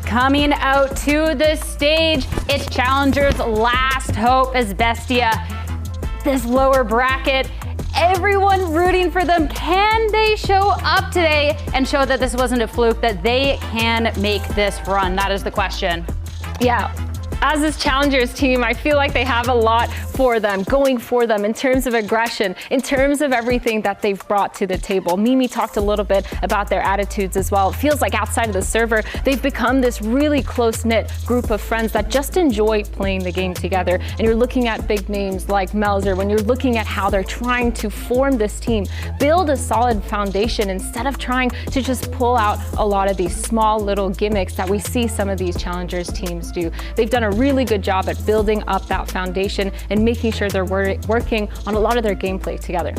Coming out to the stage, it's Challenger's last hope as Bestia. This lower bracket, everyone rooting for them. Can they show up today and show that this wasn't a fluke, that they can make this run? That is the question. Yeah. As this Challengers team, I feel like they have a lot going for them in terms of aggression, in terms of everything that they've brought to the table. Mimi talked a little bit about their attitudes as well. It feels like outside of the server, they've become this really close-knit group of friends that just enjoy playing the game together. And you're looking at big names like Melzer, when you're looking at how they're trying to form this team, build a solid foundation instead of trying to just pull out a lot of these small little gimmicks that we see some of these Challengers teams do. They've done a really good job at building up that foundation and making sure they're working on a lot of their gameplay together.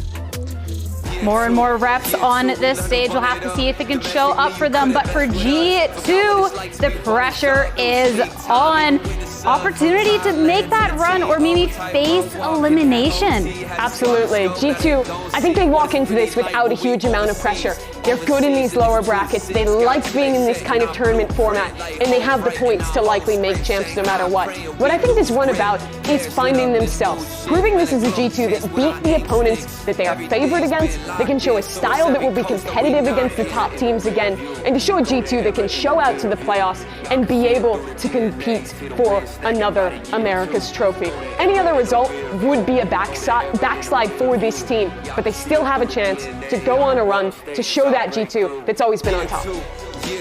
More and more reps on this stage. We'll have to see if it can show up for them. But for G2, the pressure is on. Opportunity to make that run or maybe face elimination. Absolutely. G2, I think they walk into this without a huge amount of pressure. They're good in these lower brackets. They like being in this kind of tournament format, and they have the points to likely make champs no matter what. What I think this run about is finding themselves, proving this is a G2 that beat the opponents that they are favored against, that can show a style that will be competitive against the top teams again, and to show a G2 that can show out to the playoffs and be able to compete for another America's trophy. Any other result would be a backslide for this team, but they still have a chance to go on a run to show that G2 that's always been on top.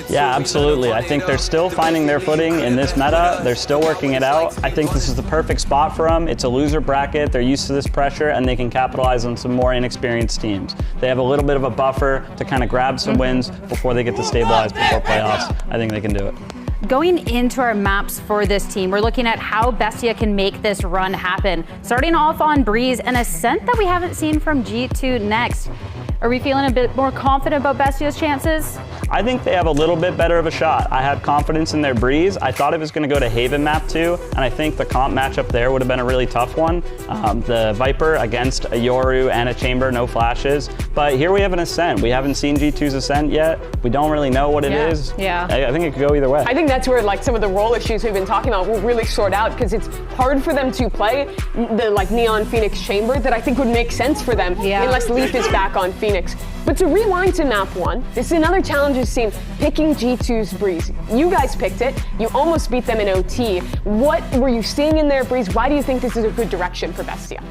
Yeah, absolutely. I think they're still finding their footing in this meta. They're still working it out. I think this is the perfect spot for them. It's a loser bracket. They're used to this pressure, and they can capitalize on some more inexperienced teams. They have a little bit of a buffer to kind of grab some wins before they get to stabilize before playoffs. I think they can do it. Going into our maps for this team, we're looking at how Bestia can make this run happen. Starting off on Breeze, an ascent that we haven't seen from G2 next. Are we feeling a bit more confident about Bestia's chances? I think they have a little bit better of a shot. I have confidence in their Breeze. I thought it was going to go to Haven map too, and I think the comp matchup there would have been a really tough one. The Viper against a Yoru and a Chamber, no flashes. But here we have an Ascent. We haven't seen G2's Ascent yet. We don't really know what it is. Yeah. I think it could go either way. I think that's where like some of the role issues we've been talking about will really sort out, because it's hard for them to play the like Neon Phoenix Chamber that I think would make sense for them unless Leaf is back on Phoenix. But to rewind to map 1, this is another Challengers team picking G2's Breeze. You guys picked it. You almost beat them in OT. What were you seeing in their Breeze? Why do you think this is a good direction for Bestia?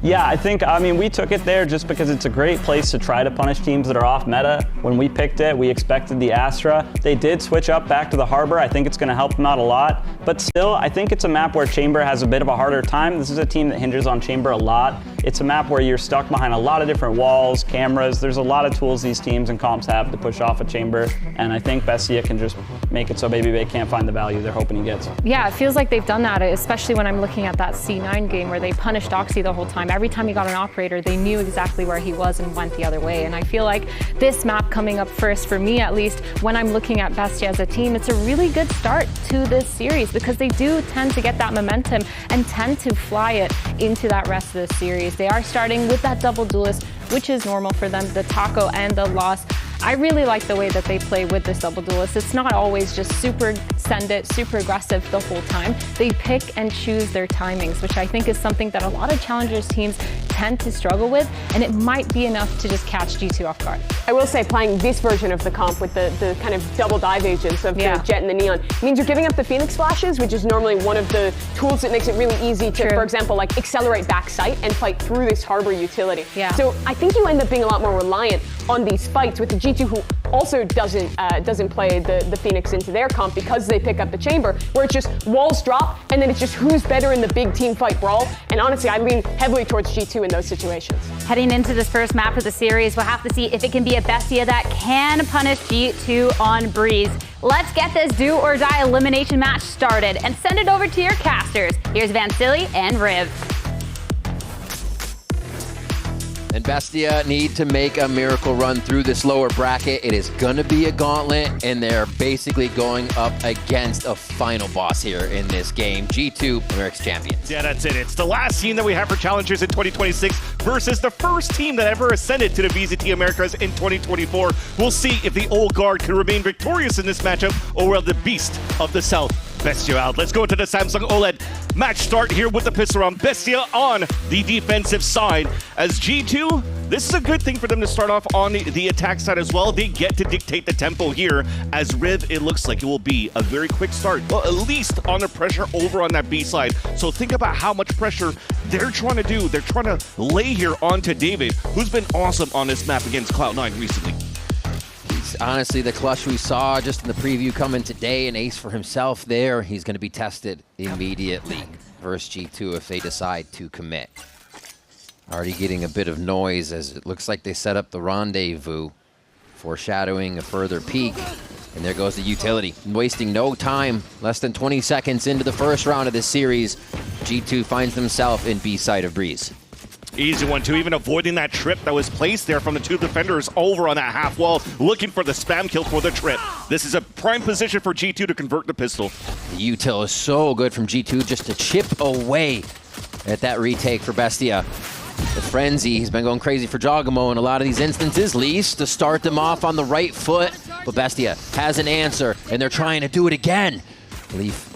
Yeah, I mean, we took it there just because it's a great place to try to punish teams that are off meta. When we picked it, we expected the Astra. They did switch up back to the Harbor. I think it's going to help them out a lot. But still, I think it's a map where Chamber has a bit of a harder time. This is a team that hinges on Chamber a lot. It's a map where you're stuck behind a lot of different walls, cameras. There's a lot of tools these teams and comps have to push off a Chamber. And I think Bestia can just make it so Baby Bay can't find the value they're hoping he gets. Yeah, it feels like they've done that, especially when I'm looking at that C9 game where they punished Oxy the whole time. Every time he got an operator, they knew exactly where he was and went the other way. And I feel like this map coming up first, for me at least, when I'm looking at Bestia as a team, it's a really good start to this series because they do tend to get that momentum and tend to fly it into that rest of the series. They are starting with that double duelist, which is normal for them, the Taco and the Loss. I really like the way that they play with this double duelist. It's not always just super send it, super aggressive the whole time. They pick and choose their timings, which I think is something that a lot of Challengers teams tend to struggle with, and it might be enough to just catch G2 off guard. I will say playing this version of the comp with the kind of double dive agents of the Jet and the Neon means you're giving up the Phoenix flashes, which is normally one of the tools that makes it really easy to, for example, like accelerate back sight and fight through this Harbor utility. So I think you end up being a lot more reliant on these fights with the G2, who also doesn't play the Phoenix into their comp because they pick up the Chamber, where it's just walls drop and then it's just who's better in the big team fight brawl. And honestly, I lean heavily towards G2 in those situations. Heading into this first map of the series, we'll have to see if it can be a Bestia that can punish G2 on Breeze. Let's get this do or die elimination match started and send it over to your casters. Here's Vansili and Riv. And Bestia need to make a miracle run through this lower bracket. It is gonna be a gauntlet, and they're basically going up against a final boss here in this game. G2 Americas champions. Yeah, that's it. It's the last team that we have for Challengers in 2026 versus the first team that ever ascended to the VCT Americas in 2024. We'll see if the old guard can remain victorious in this matchup, or will the beast of the south Bestia out. Let's go to the Samsung OLED match start here with the pistol round. Bestia on the defensive side. As G2, this is a good thing for them to start off on the attack side as well. They get to dictate the tempo here. As Riv, it looks like it will be a very quick start. Well, at least on the pressure over on that B side. So think about how much pressure they're trying to do. They're trying to lay here onto David, who's been awesome on this map against Cloud9 recently. Honestly, the clutch we saw just in the preview coming today, an ace for himself there. He's going to be tested immediately versus G2 if they decide to commit. Already getting a bit of noise as it looks like they set up the rendezvous, foreshadowing a further peek. And there goes the utility. Wasting no time, less than 20 seconds into the first round of this series, G2 finds themselves in B side of Breeze. Easy one, too. Even avoiding that trip that was placed there from the two defenders over on that half wall, looking for the spam kill for the trip. This is a prime position for G2 to convert the pistol. The util is so good from G2 just to chip away at that retake for Bestia. The frenzy, he's been going crazy for Jogamo in a lot of these instances, Least to start them off on the right foot. But Bestia has an answer, and they're trying to do it again. Leaf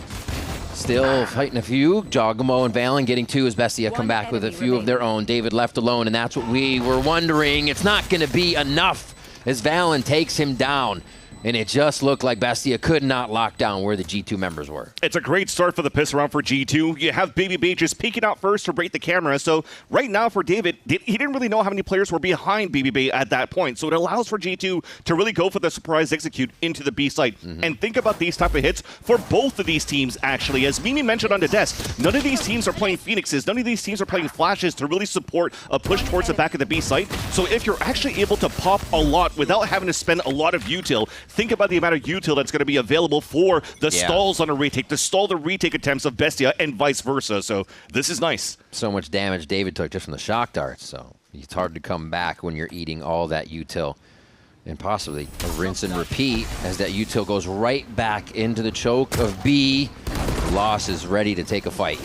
still fighting a few. Jogamo and Valen getting two as Bestia come back with a few of their own. David left alone, and that's what we were wondering. It's not going to be enough as Valen takes him down. And it just looked like Bestia could not lock down where the G2 members were. It's a great start for the pistol round for G2. You have Baby Bay just peeking out first to break the camera. So right now for David, he didn't really know how many players were behind Baby Bay at that point. So it allows for G2 to really go for the surprise execute into the B site. And think about these type of hits for both of these teams, actually. As Mimi mentioned on the desk, none of these teams are playing Phoenixes. None of these teams are playing Flashes to really support a push towards the back of the B site. So if you're actually able to pop a lot without having to spend a lot of util, think about the amount of util that's going to be available for the stalls on a retake, to stall the retake attempts of Bestia and vice versa. So this is nice. So much damage David took just from the shock darts, so it's hard to come back when you're eating all that util. And possibly a rinse and repeat as that util goes right back into the choke of B. Loss is ready to take a fight.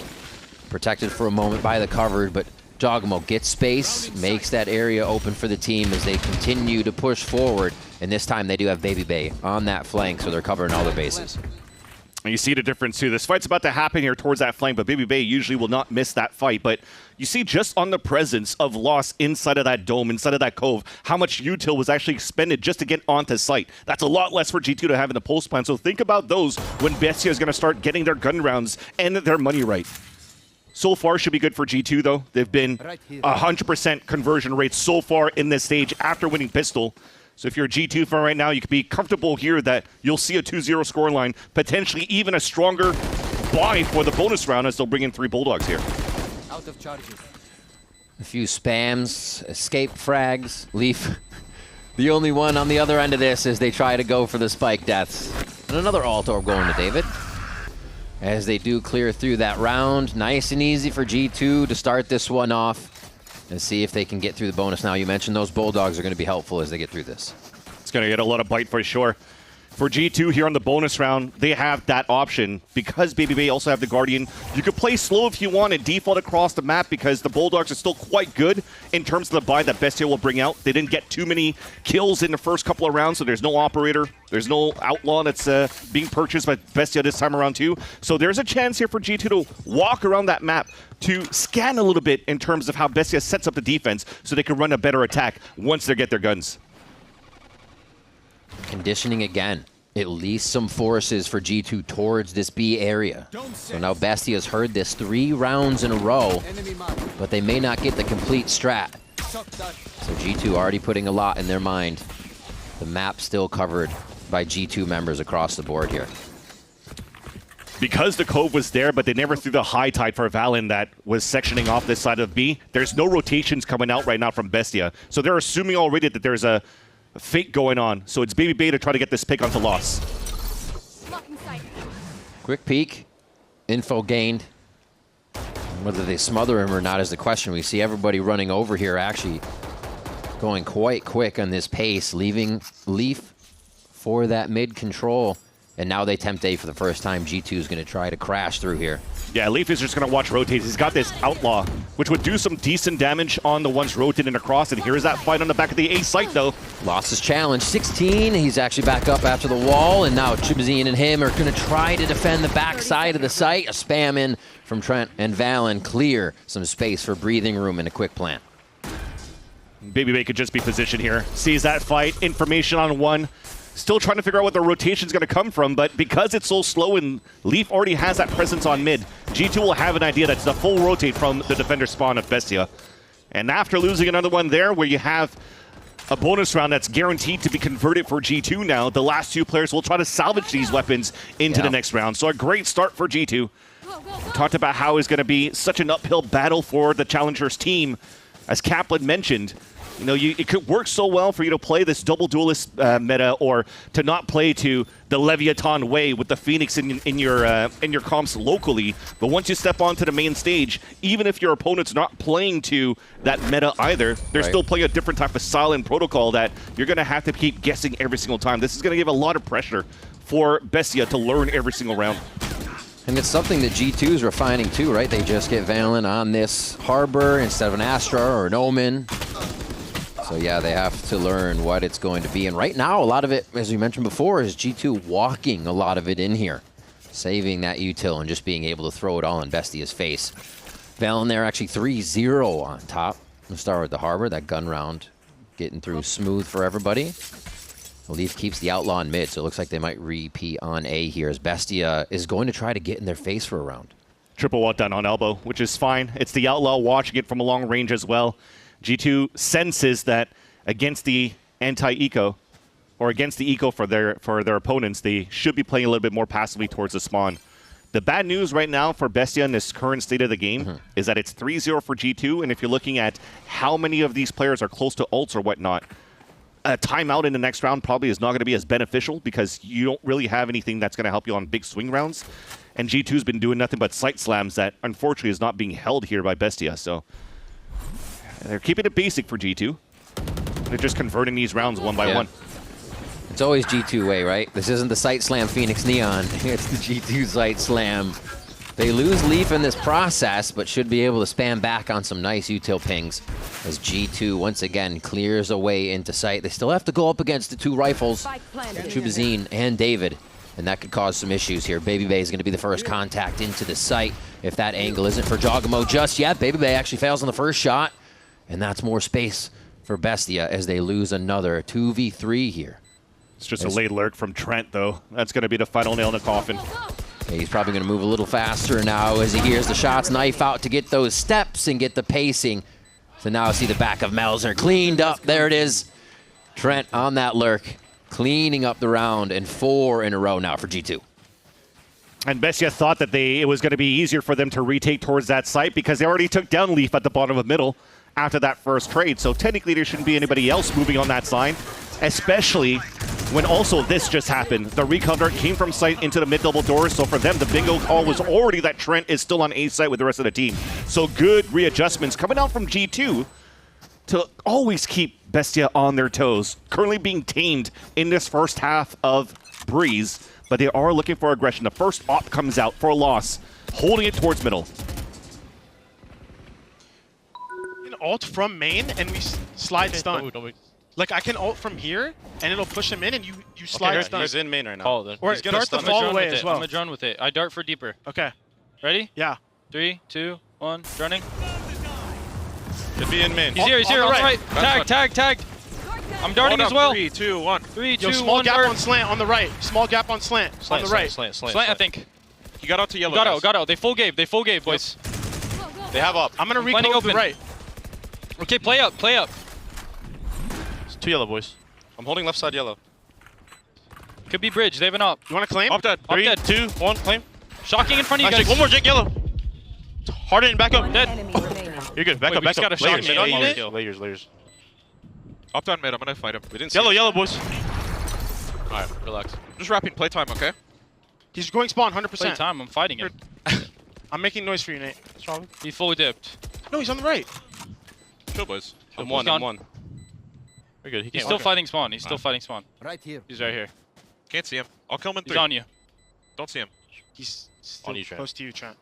Protected for a moment by the covered, but Jogamo gets space, makes that area open for the team as they continue to push forward. And this time they do have Baby Bay on that flank, so they're covering all their bases. And you see the difference, too. This fight's about to happen here towards that flank, but Baby Bay usually will not miss that fight. But you see just on the presence of loss inside of that dome, inside of that cove, how much util was actually expended just to get onto site. That's a lot less for G2 to have in the pulse plan. So think about those when Bestia is going to start getting their gun rounds and their money right. So far should be good for G2, though. They've been 100% conversion rate so far in this stage after winning pistol. So if you're a G2 fan right now, you can be comfortable here that you'll see a 2-0 scoreline, potentially even a stronger buy for the bonus round as they'll bring in 3 Bulldogs here. Out of charges. A few spams, escape frags, Leaf. The only one on the other end of this as they try to go for the spike deaths. And another alt orb going to David. As they do clear through that round. Nice and easy for G2 to start this one off and see if they can get through the bonus. Now, you mentioned those Bulldogs are going to be helpful as they get through this. It's going to get a lot of bite for sure. For G2 here on the bonus round, they have that option. Because Baby Bay also have the Guardian, you could play slow if you want and default across the map because the Bulldogs are still quite good in terms of the buy that Bestia will bring out. They didn't get too many kills in the first couple of rounds, so there's no Operator. There's no Outlaw that's being purchased by Bestia this time around too. So there's a chance here for G2 to walk around that map to scan a little bit in terms of how Bestia sets up the defense so they can run a better attack once they get their guns. Conditioning again. At least some forces for G2 towards this B area. So now Bestia's heard this 3 rounds in a row, but they may not get the complete strat. So G2 already putting a lot in their mind. The map still covered by G2 members across the board here. Because the cove was there, but they never threw the high tide for Valen that was sectioning off this side of B, there's no rotations coming out right now from Bestia. So they're assuming already that there's a fake going on. So it's Baby Bay to try to get this pick onto loss. Quick peek. Info gained. Whether they smother him or not is the question. We see everybody running over here, actually going quite quick on this pace, leaving Leaf for that mid control. And now they tempt A for the first time. G2 is going to try to crash through here. Yeah, Leaf is just going to watch rotate. He's got this Outlaw, which would do some decent damage on the ones rotating across. And here's that fight on the back of the A site, though. Lost his challenge, 16. He's actually back up after the wall. And now Chibazine and him are going to try to defend the back side of the site. A spam in from Trent and Valen. Clear some space for breathing room and a quick plant. Baby Bay could just be positioned here. Sees that fight, information on one. Still trying to figure out what the rotation's going to come from, but because it's so slow and Leaf already has that presence on mid, G2 will have an idea that's the full rotate from the defender spawn of Bestia. And after losing another one there where you have a bonus round that's guaranteed to be converted for G2 now, the last two players will try to salvage these weapons into the next round. So a great start for G2. We talked about how it's going to be such an uphill battle for the Challengers team. As Kaplan mentioned, you know, it could work so well for you to play this double duelist meta, or to not play to the Leviatán way with the Phoenix in your comps locally. But once you step onto the main stage, even if your opponent's not playing to that meta either, they're still playing a different type of style and protocol that you're going to have to keep guessing every single time. This is going to give a lot of pressure for Bestia to learn every single round. And it's something that G2 is refining too, right? They just get Valen on this Harbor instead of an Astra or an Omen. So yeah, they have to learn what it's going to be. And right now, a lot of it, as we mentioned before, is G2 walking a lot of it in here. Saving that util and just being able to throw it all in Bestia's face. Valen there actually 3-0 on top. We'll start with the Harbor, that gun round getting through smooth for everybody. Leaf keeps the Outlaw in mid, so it looks like they might repeat on A here as Bestia is going to try to get in their face for a round. Triple wall done on elbow, which is fine. It's the Outlaw watching it from a long range as well. G2 senses that against the anti-eco, or against the eco for their opponents, they should be playing a little bit more passively towards the spawn. The bad news right now for Bestia in this current state of the game is that it's 3-0 for G2, and if you're looking at how many of these players are close to ults or whatnot, a timeout in the next round probably is not going to be as beneficial because you don't really have anything that's going to help you on big swing rounds. And G2's been doing nothing but sight slams that unfortunately is not being held here by Bestia. So they're keeping it basic for G2. They're just converting these rounds one by one. It's always G2 way, right? This isn't the sight slam Phoenix Neon. It's the G2 sight slam. They lose Leaf in this process, but should be able to spam back on some nice util pings as G2 once again clears a way into sight. They still have to go up against the two rifles, Chubazine and David, and that could cause some issues here. Baby Bay is going to be the first contact into the site if that angle isn't for Jogamo just yet. Baby Bay actually fails on the first shot, and that's more space for Bestia as they lose another 2v3 here. It's just a late lurk from Trent, though. That's going to be the final nail in the coffin. Yeah, he's probably going to move a little faster now as he hears the shots knife out to get those steps and get the pacing. So now I see the back of Melzer cleaned up. There it is. Trent on that lurk, cleaning up the round, and 4 in a row now for G2. And Bestia thought that it was going to be easier for them to retake towards that site because they already took down Leaf at the bottom of middle after that first trade. So technically there shouldn't be anybody else moving on that side, especially when also this just happened. The recover came from site into the mid-double doors, so for them, the bingo call was already that Trent is still on A site with the rest of the team. So good readjustments coming out from G2 to always keep Bestia on their toes. Currently being tamed in this first half of Breeze, but they are looking for aggression. The first op comes out for a loss, holding it towards middle. An ult from main, and we slide stun. Like, I can ult from here, and it'll push him in, and you slide stun. He's in main right now. Or dart the fall away as well. I'm a drone with it. I dart for deeper. Okay. Ready? Yeah. 3, 2, 1, running. Could be in main. He's here, on the right. Tagged. I'm darting as well. 3, 2, 1. 3, 2, 1, small gap on slant on the right. Small gap on slant on the right. Slant, I think. He got out to yellow. Got out. They full gave, boys. They have up. I'm gonna recode the right. Okay, play up. It's 2 yellow, boys. I'm holding left side yellow. Could be bridge. They have an up. You want to claim? Up dead. 3, 2, 1, claim. Shocking in front of you guys. One more Jake yellow. Harden, back up. Dead. You're good. Back Wait, up, we back just up. got a shot mid on you. Layers. Up down mid, I'm gonna fight him. We didn't Yellow, boys. Alright, relax. Just wrapping playtime, okay? He's going spawn 100%. Play time. I'm fighting him. I'm making noise for you, Nate. Strong. He fully dipped. No, he's on the right. Chill, boys. Chill, I'm boys. one. I'm one. We're good. He He's can't still walk. fighting spawn. He's still fighting spawn. Right here. He's right here. Can't see him. I'll kill him in He's 3. on you. Don't see him. He's still On you, Trent. close to you, Trent.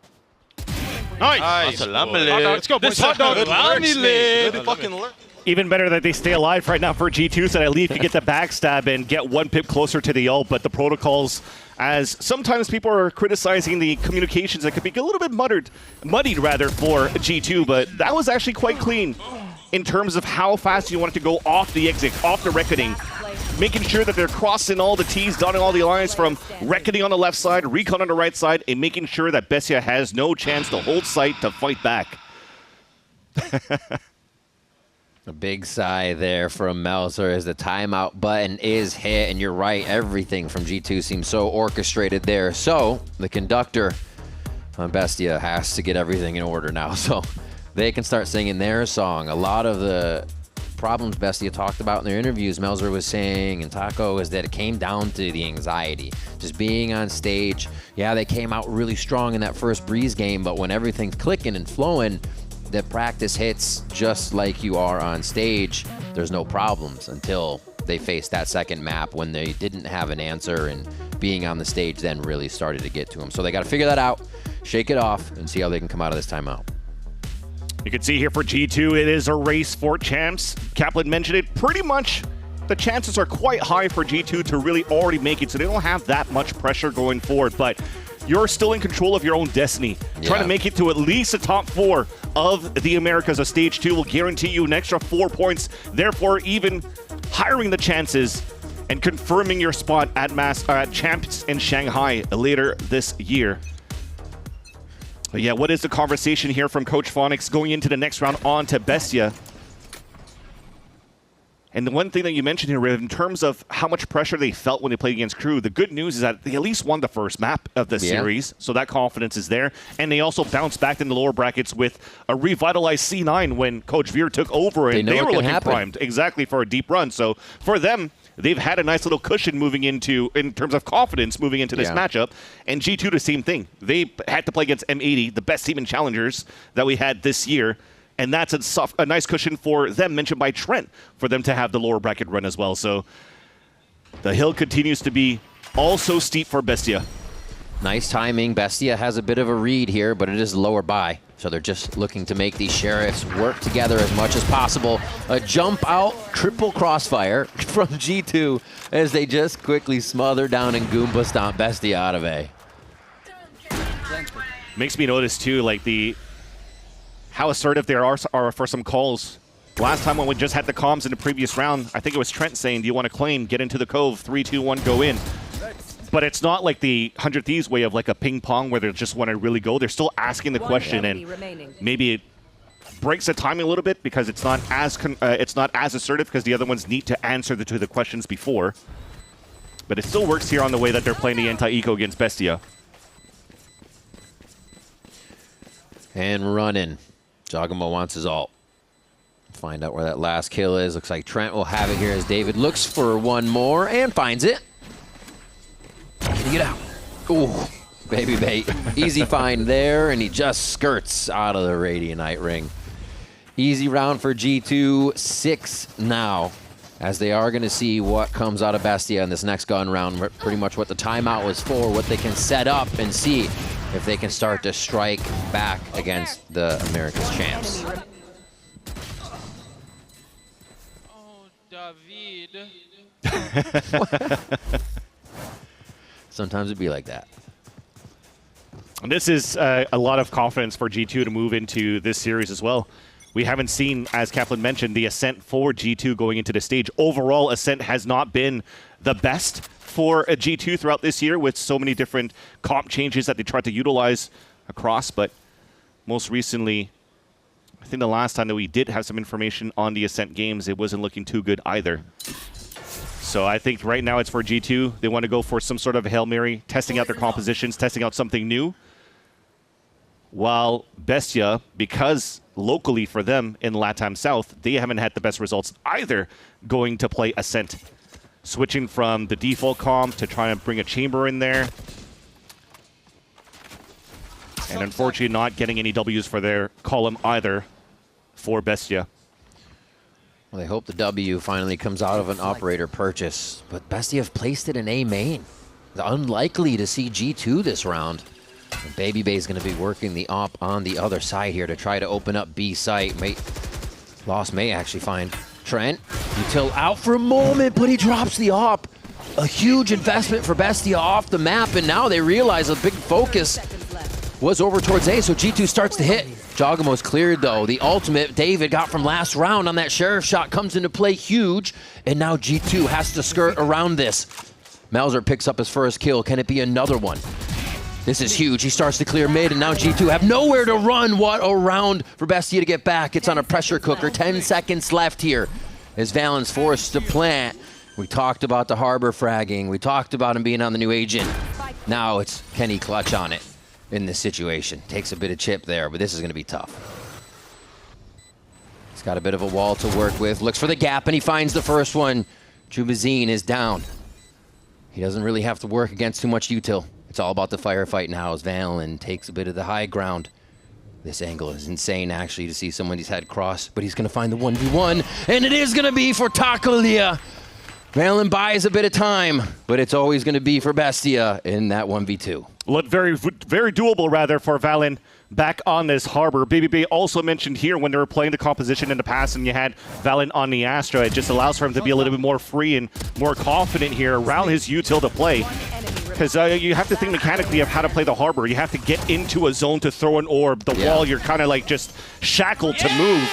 Nice. Nice. Hot dog, let's go, boys. Hot dog. Good fucking alert. Even better that they stay alive right now for G2, so that at least you get the backstab and get one pip closer to the ult. But the protocols, as sometimes people are criticizing the communications that could be a little bit muddied rather for G2, but that was actually quite clean in terms of how fast you want it to go off the exit, off the reckoning. Making sure that they're crossing all the T's, dotting all the lines from reckoning on the left side, recon on the right side, and making sure that Bestia has no chance to hold sight to fight back. A big sigh there from Melzer as the timeout button is hit, and you're right, everything from G2 seems so orchestrated there. So the conductor on Bestia has to get everything in order now, so they can start singing their song. A lot of the problems Bestia talked about in their interviews, Melzer was saying, and Taco, is that it came down to the anxiety. Just being on stage. Yeah, they came out really strong in that first Breeze game, but when everything's clicking and flowing, the practice hits just like you are on stage. There's no problems until they faced that second map when they didn't have an answer, and being on the stage then really started to get to them. So they got to figure that out, shake it off, and see how they can come out of this timeout. You can see here for G2, it is a race for champs. Kaplan mentioned it. Pretty much the chances are quite high for G2 to really already make it, so they don't have that much pressure going forward. But you're still in control of your own destiny. Yeah. Trying to make it to at least the top 4 of the Americas of Stage 2 will guarantee you an extra 4 points, therefore even hiring the chances and confirming your spot at Champs in Shanghai later this year. But yeah, what is the conversation here from Coach Phonics going into the next round on to Bestia? And the one thing that you mentioned here, Riv, in terms of how much pressure they felt when they played against Crew, the good news is that they at least won the first map of the series, so that confidence is there. And they also bounced back in the lower brackets with a revitalized C9 when Coach Veer took over, and they were looking primed exactly for a deep run. So for them, they've had a nice little cushion moving into, in terms of confidence, moving into this matchup. And G2, the same thing. They had to play against M80, the best team in Challengers that we had this year. And that's a nice cushion for them, mentioned by Trent, for them to have the lower bracket run as well. So the hill continues to be also steep for Bestia. Nice timing. Bestia has a bit of a read here, but it is lower by. So they're just looking to make these Sheriffs work together as much as possible. A jump out, triple crossfire from G2 as they just quickly smother down and Goomba stomp Bestia out of A. Makes me notice, too, like how assertive they are for some calls. Last time when we just had the comms in the previous round, I think it was Trent saying, do you want to claim, get into the cove, 3, 2, 1, go in. But it's not like the 100 Thieves way of like a ping pong where they just want to really go. They're still asking the question, and maybe it breaks the timing a little bit because it's not as assertive because the other ones need to answer to the questions before. But it still works here on the way that they're playing the anti-eco against Bestia. And running. Jogamo wants his ult. Find out where that last kill is. Looks like Trent will have it here as David looks for one more and finds it. Can he get out? Ooh, baby bait. Easy find there, and he just skirts out of the Radianite ring. Easy round for G2, 6 now, as they are going to see what comes out of Bestia in this next gun round. Pretty much what the timeout was for, what they can set up and see if they can start to strike back against the Americas champs. Oh, David. Sometimes it'd be like that. And this is a lot of confidence for G2 to move into this series as well. We haven't seen, as Kaplan mentioned, the Ascent for G2 going into the stage. Overall, Ascent has not been the best for a G2 throughout this year with so many different comp changes that they tried to utilize across. But most recently, I think the last time that we did have some information on the Ascent games, it wasn't looking too good either. So I think right now it's for G2. They want to go for some sort of a Hail Mary, testing out their compositions, testing out something new. While Bestia, because locally for them in LATAM South, they haven't had the best results either going to play Ascent. Switching from the default comp to trying to bring a chamber in there. And unfortunately not getting any W's for their column either for Bestia. Well, they hope the W finally comes out of an operator purchase, but Bestia have placed it in A main. It's unlikely to see G2 this round. And Baby Bay is going to be working the op on the other side here to try to open up B site. Lost may actually find Trent. Util out for a moment, but he drops the op. A huge investment for Bestia off the map, and now they realize a big focus was over towards A, so G2 starts to hit. Jogamo's cleared though. The ultimate David got from last round on that sheriff shot comes into play huge, and now G2 has to skirt around this. Melzer picks up his first kill. Can it be another one? This is huge. He starts to clear mid, and now G2 have nowhere to run. What a round for Bestia to get back. It's on a pressure cooker. 10 seconds left here as Valen's forced to plant. We talked about the harbor fragging. We talked about him being on the new agent. Now it's can he clutch on it in this situation. Takes a bit of chip there, but this is going to be tough. He's got a bit of a wall to work with. Looks for the gap, and he finds the first one. Jubazine is down. He doesn't really have to work against too much util. It's all about the firefight now as Valen takes a bit of the high ground. This angle is insane, actually, to see someone's head cross, but he's going to find the 1v1, and it is going to be for Takolia. Valen buys a bit of time, but it's always going to be for Bestia in that 1v2. Looked very doable, rather, for Valen back on this harbor. Baby Bay also mentioned here when they were playing the composition in the past and you had Valen on the Astra, it just allows for him to be a little bit more free and more confident here around his util to play. Because you have to think mechanically of how to play the harbor. You have to get into a zone to throw an orb. The wall, you're kind of like just shackled to move.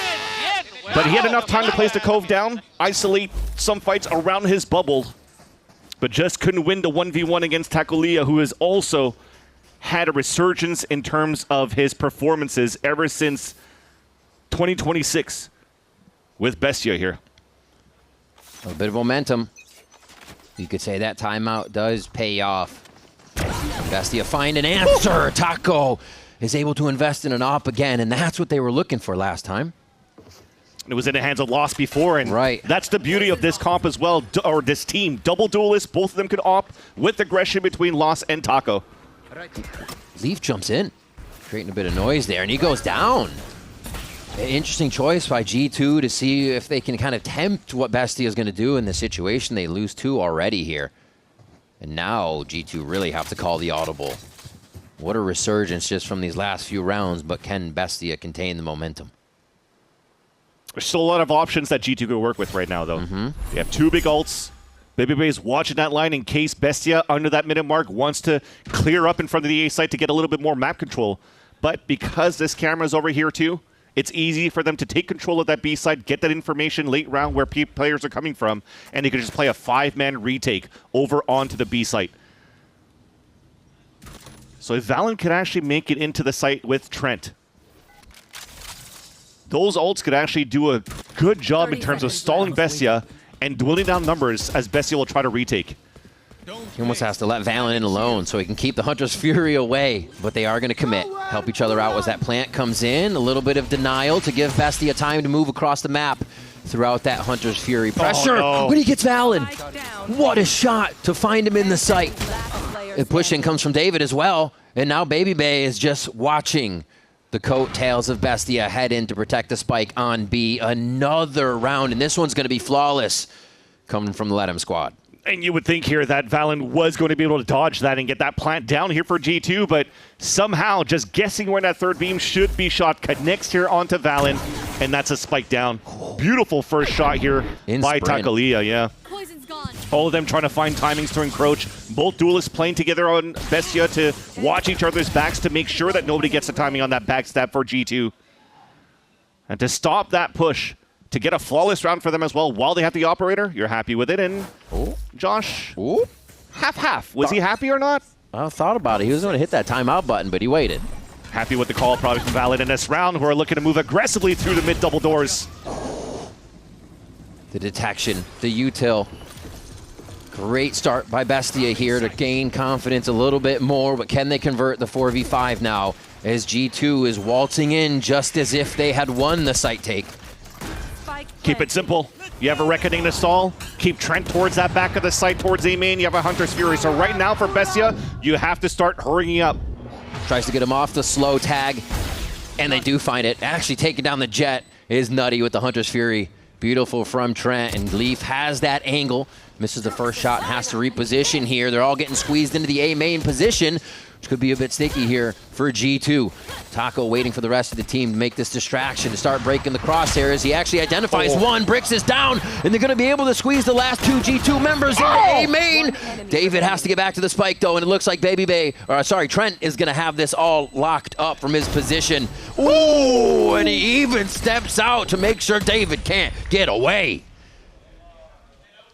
But he had enough time to place the Cove down, isolate some fights around his bubble, but just couldn't win the 1v1 against Takolia, who has also had a resurgence in terms of his performances ever since 2026 with Bestia here. A bit of momentum. You could say that timeout does pay off. Bestia find an answer. Taco is able to invest in an op again, and that's what they were looking for last time. It was in the hands of Lost before, and right. That's the beauty of this comp as well, or this team. Double duelists, both of them could op with aggression between Lost and Taco. Leaf jumps in, creating a bit of noise there, and he goes down. Interesting choice by G2 to see if they can kind of tempt what Bestia is going to do in this situation. They lose 2 already here. And now G2 really have to call the audible. What a resurgence just from these last few rounds, but can Bestia contain the momentum? There's still a lot of options that G2 could work with right now, though. They have 2 big ults. Baby Bay is watching that line in case Bestia, under that minute mark, wants to clear up in front of the A site to get a little bit more map control. But because this camera's over here, too, it's easy for them to take control of that B side, get that information late round where players are coming from, and they can just play a 5-man retake over onto the B site. So if Valen could actually make it into the site with Trent, those ults could actually do a good job in terms of stalling Bestia and dwindling down numbers as Bestia will try to retake. He almost has to let Valen in alone so he can keep the Hunter's Fury away, but they are going to commit. Help each other out as that plant comes in. A little bit of denial to give Bestia time to move across the map throughout that Hunter's Fury. Pressure, but he gets Valen. What a shot to find him in the site. The push-in comes from David as well, and now Baby Bay is just watching the coattails of Bestia head in to protect the spike on B. Another round, and this one's going to be flawless coming from the Let Him squad. And you would think here that Valen was going to be able to dodge that and get that plant down here for G2, but somehow just guessing where that third beam should be shot connects here onto Valen, and that's a spike down. Beautiful first shot here by Takolia, yeah. All of them trying to find timings to encroach. Both duelists playing together on Bestia to watch each other's backs to make sure that nobody gets the timing on that backstab for G2. And to stop that push, to get a flawless round for them as well while they have the operator, you're happy with it. And Josh, half-half. Was he happy or not? I thought about it. He was going to hit that timeout button, but he waited. Happy with the call probably from Valen in this round, who are looking to move aggressively through the mid-double doors. The detection, the util. Great start by Bestia here to gain confidence a little bit more, but can they convert the 4v5 now as G2 is waltzing in just as if they had won the site take? Keep it simple. You have a Reckoning to stall. Keep Trent towards that back of the site, towards A main. You have a Hunter's Fury. So right now for Bestia, you have to start hurrying up. Tries to get him off the slow tag, and they do find it. Actually taking down the Jet is Nutty with the Hunter's Fury. Beautiful from Trent, and Leaf has that angle. Misses the first shot and has to reposition here. They're all getting squeezed into the A main position, which could be a bit sticky here for G2. Taco waiting for the rest of the team to make this distraction, to start breaking the crosshairs. He actually identifies one, bricks is down, and they're gonna be able to squeeze the last two G2 members into A main. David has to get back to the spike though, and it looks like Trent is gonna have this all locked up from his position. Ooh, and he even steps out to make sure David can't get away.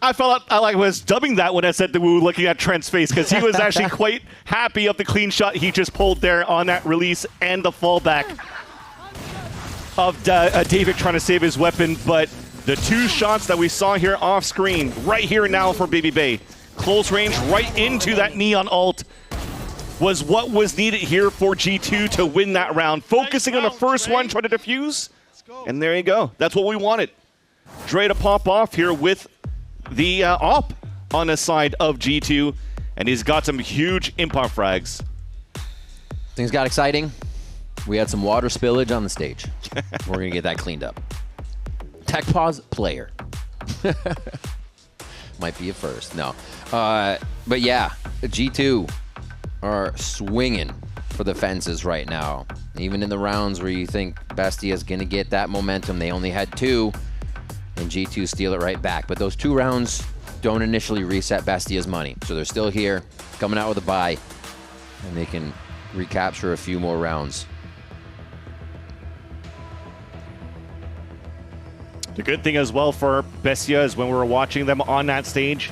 I felt like I was dubbing that when I said that we were looking at Trent's face, because he was actually quite happy of the clean shot he just pulled there on that release and the fallback of David trying to save his weapon. But the two shots that we saw here off screen, right here now for Baby Bay, close range right into that Neon ult, was what was needed here for G2 to win that round. Focusing on the first one, trying to defuse, and there you go. That's what we wanted. Dre to pop off here with the op on the side of G2, and he's got some huge impact frags. Things got exciting. We had some water spillage on the stage. We're gonna get that cleaned up. Tech pause player. Might be a first, no. But yeah, G2 are swinging for the fences right now. Even in the rounds where you think Bestia is gonna get that momentum, they only had two, and G2 steal it right back. But those 2 rounds don't initially reset Bestia's money. So they're still here, coming out with a bye, and they can recapture a few more rounds. The good thing as well for Bestia is when we were watching them on that stage,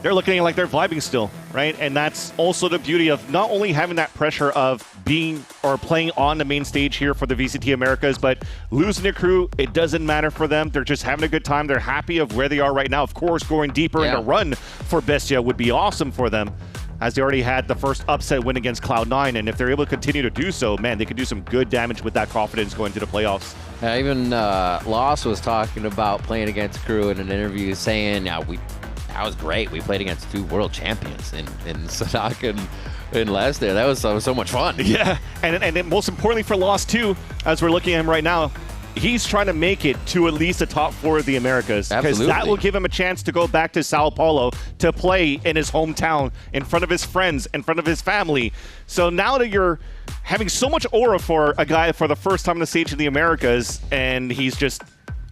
they're looking like they're vibing still, right? And that's also the beauty of not only having that pressure of being or playing on the main stage here for the VCT Americas, but losing their crew, it doesn't matter for them. They're just having a good time. They're happy of where they are right now. Of course, going deeper in a run for Bestia would be awesome for them, as they already had the first upset win against Cloud9. And if they're able to continue to do so, man, they could do some good damage with that confidence going to the playoffs. Even Loss was talking about playing against crew in an interview, saying, that was great. We played against 2 world champions in Sadak and Les there. That was so much fun. Yeah, and then most importantly for Lost too, as we're looking at him right now, he's trying to make it to at least the top 4 of the Americas. Because that will give him a chance to go back to Sao Paulo to play in his hometown, in front of his friends, in front of his family. So now that you're having so much aura for a guy for the first time on the stage in the Americas, and he's just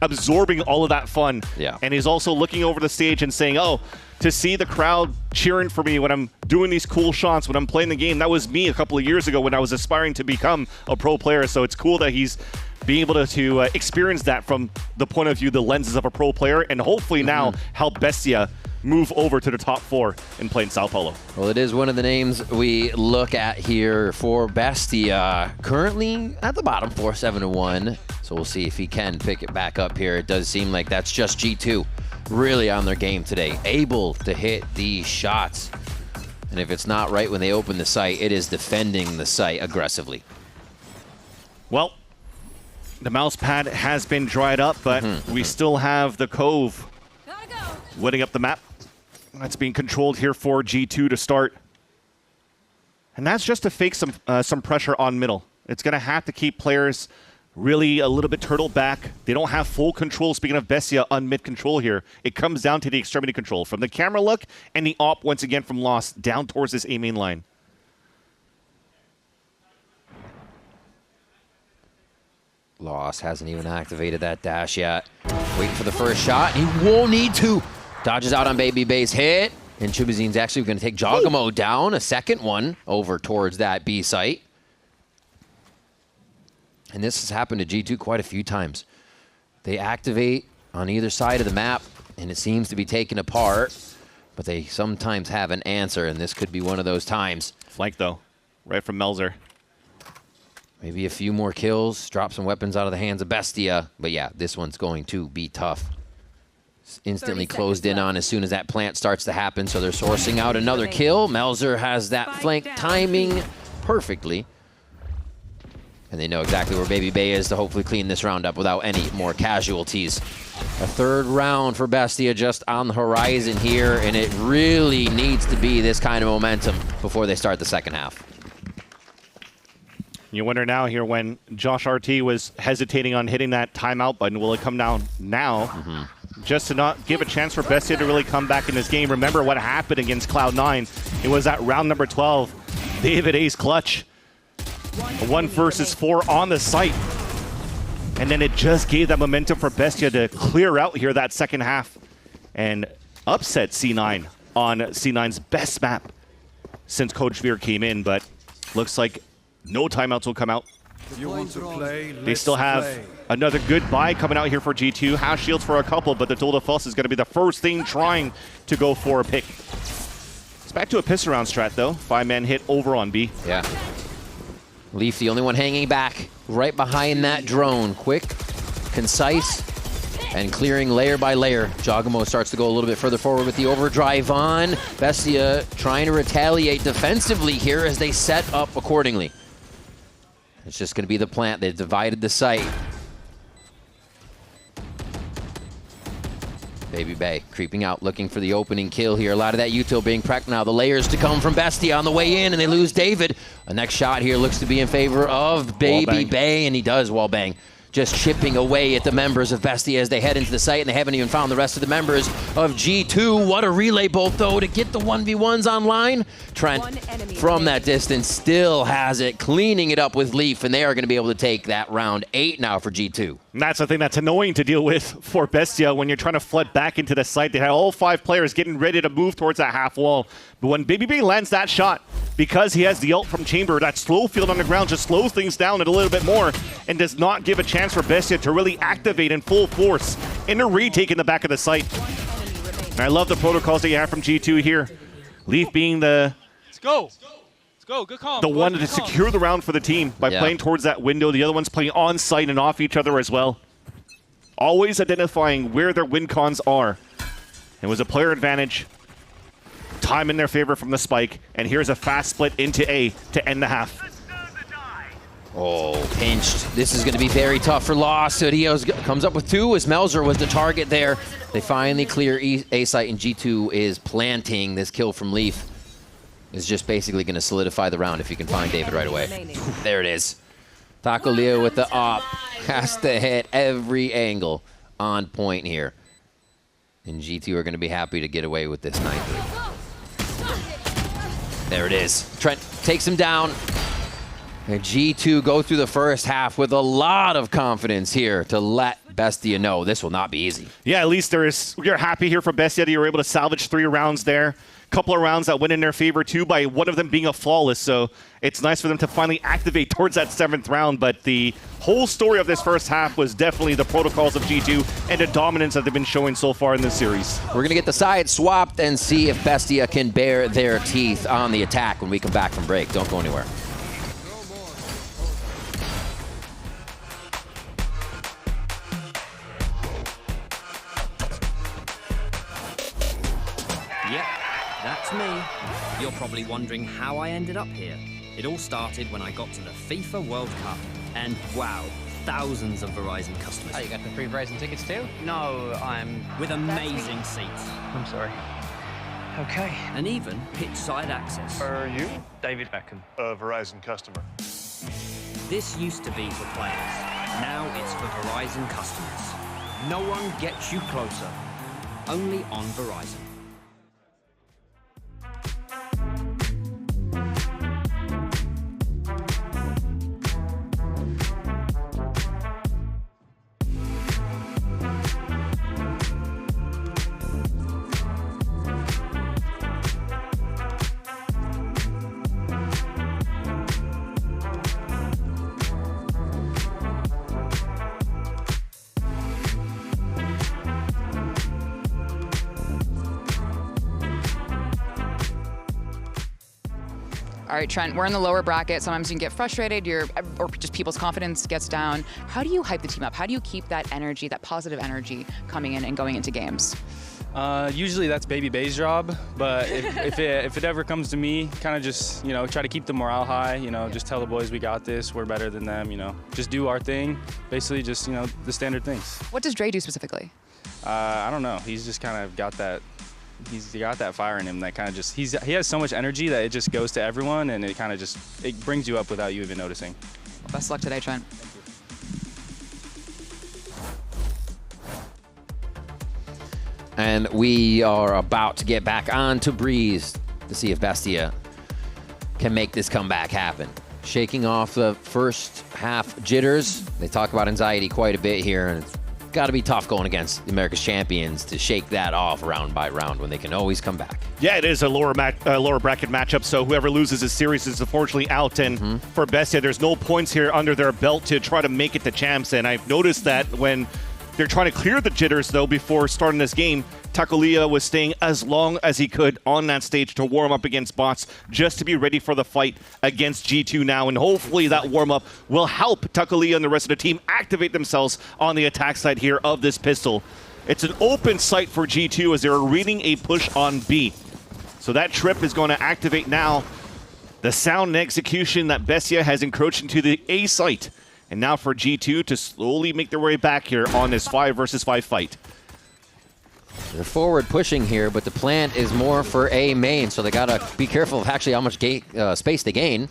absorbing all of that fun. Yeah. And he's also looking over the stage and saying, oh, to see the crowd cheering for me when I'm doing these cool shots, when I'm playing the game, that was me a couple of years ago when I was aspiring to become a pro player. So it's cool that he's being able to experience that from the point of view, the lenses of a pro player, and hopefully now help Bestia move over to the top 4 and play in Sao Paulo. Well, it is one of the names we look at here for Bestia. Currently at the bottom, 4-7-1. So we'll see if he can pick it back up here. It does seem like that's just G2 really on their game today, able to hit these shots. And if it's not right when they open the site, it is defending the site aggressively. Well, the mouse pad has been dried up, but we still have the Cove winning up the map. That's being controlled here for G2 to start. And that's just to fake some pressure on middle. It's going to have to keep players really a little bit turtled back. They don't have full control, speaking of Bestia, on mid control here. It comes down to the extremity control from the camera look and the op once again from Lost down towards this A main line. Lost hasn't even activated that dash yet. Waiting for the first shot. He won't need to. Dodges out on Baby Bay's hit. And Chubazine's actually going to take Jogamo down. A second one over towards that B site. And this has happened to G2 quite a few times. They activate on either side of the map, and it seems to be taken apart. But they sometimes have an answer, and this could be one of those times. Flank, though. Right from Melzer. Maybe a few more kills, drop some weapons out of the hands of Bestia. But yeah, this one's going to be tough. It's instantly closed in on as soon as that plant starts to happen, so they're sourcing out another kill. Melzer has that flank timing perfectly. And they know exactly where Baby Bay is to hopefully clean this round up without any more casualties. A third round for Bestia just on the horizon here, and it really needs to be this kind of momentum before they start the second half. You wonder now here when Josh RT was hesitating on hitting that timeout button, will it come down now? Just to not give a chance for Bestia to really come back in this game. Remember what happened against Cloud9. It was at round number 12. David A's clutch. 1 versus 4 on the site. And then it just gave that momentum for Bestia to clear out here that second half and upset C9 on C9's best map since Coach Veer came in, but looks like no timeouts will come out. They still have another good buy coming out here for G2. House shields for a couple, but the Duel of Fuss is going to be the first thing trying to go for a pick. It's back to a piss around strat though. 5-man hit over on B. Yeah. Leaf, the only one hanging back, right behind that drone. Quick, concise, and clearing layer by layer. Jogamo starts to go a little bit further forward with the overdrive on. Bestia trying to retaliate defensively here as they set up accordingly. It's just going to be the plant. They've divided the site. Baby Bay creeping out, looking for the opening kill here. A lot of that util being prepped now. The layers to come from Bestia on the way in, and they lose David. The next shot here looks to be in favor of Baby Bay, and he does wall bang. Just chipping away at the members of Bestia as they head into the site, and they haven't even found the rest of the members of G2. What a relay bolt, though, to get the 1v1s online. Trent, from that distance, still has it, cleaning it up with Leaf, and they are going to be able to take that round 8 now for G2. And that's the thing that's annoying to deal with for Bestia when you're trying to flood back into the site. They had all 5 players getting ready to move towards that half wall. But when Baby Bay lands that shot, because he has the ult from Chamber, that slow field on the ground just slows things down a little bit more and does not give a chance for Bestia to really activate in full force in a retake in the back of the site. And I love the protocols that you have from G2 here. Leaf being the Good call. The one to secure the round for the team by playing towards that window. The other one's playing on site and off each other as well. Always identifying where their win cons are. It was a player advantage. Time in their favor from the spike. And here's a fast split into A to end the half. Oh, pinched. This is going to be very tough for Lost. So Dios comes up with 2 as Melzer was the target there. They finally clear A site, and G2 is planting this kill from Leaf. Is just basically going to solidify the round if you can find David right away. There it is. Taco Leo with the op. Has to hit every angle on point here. And G2 are going to be happy to get away with this 9-3. There it is. Trent takes him down. And G2 go through the first half with a lot of confidence here to let Bestia know this will not be easy. Yeah, at least you're happy here for Bestia that you were able to salvage 3 rounds there. Couple of rounds that went in their favor too, by one of them being a flawless, so it's nice for them to finally activate towards that 7th round. But the whole story of this first half was definitely the protocols of G2 and the dominance that they've been showing so far in this series. We're gonna get the side swapped and see if Bestia can bare their teeth on the attack when we come back from break. Don't go anywhere. That's me. You're probably wondering how I ended up here. It all started when I got to the FIFA World Cup, and wow, thousands of Verizon customers. Oh, you got the free Verizon tickets too? No, I'm with amazing seats. I'm sorry. Okay. And even pitch-side access. Are you? David Beckham. A Verizon customer. This used to be for players. Now it's for Verizon customers. No one gets you closer. Only on Verizon. All right, Trent, we're in the lower bracket. Sometimes you can get frustrated, or just people's confidence gets down. How do you hype the team up? How do you keep that energy, that positive energy coming in and going into games? Usually that's Baby Bay's job, but if it ever comes to me, kind of just, try to keep the morale high, just tell the boys we got this, we're better than them, just do our thing, basically just, the standard things. What does Dre do specifically? I don't know, he's just kind of got that, he's got that fire in him that kind of just, he has so much energy that it just goes to everyone, and it kind of just, it brings you up without you even noticing. Best luck today, Trent. And we are about to get back on to Breeze to see if Bestia can make this comeback happen. Shaking off the first half jitters. They talk about anxiety quite a bit here, and it's got to be tough going against the America's champions to shake that off round by round when they can always come back. Yeah, it is a lower bracket matchup, so whoever loses this series is unfortunately out. And for Bestia, there's no points here under their belt to try to make it to champs. And I've noticed that when they're trying to clear the jitters, though, before starting this game, Takulia was staying as long as he could on that stage to warm up against bots, just to be ready for the fight against G2 now. And hopefully that warm-up will help Takulia and the rest of the team activate themselves on the attack side here of this pistol. It's an open site for G2 as they're reading a push on B. So that trip is going to activate now. The sound and execution that Bestia has encroached into the A site. And now for G2 to slowly make their way back here on this 5 versus 5 fight. They're forward pushing here, but the plant is more for A main, so they gotta be careful of actually how much space they gain.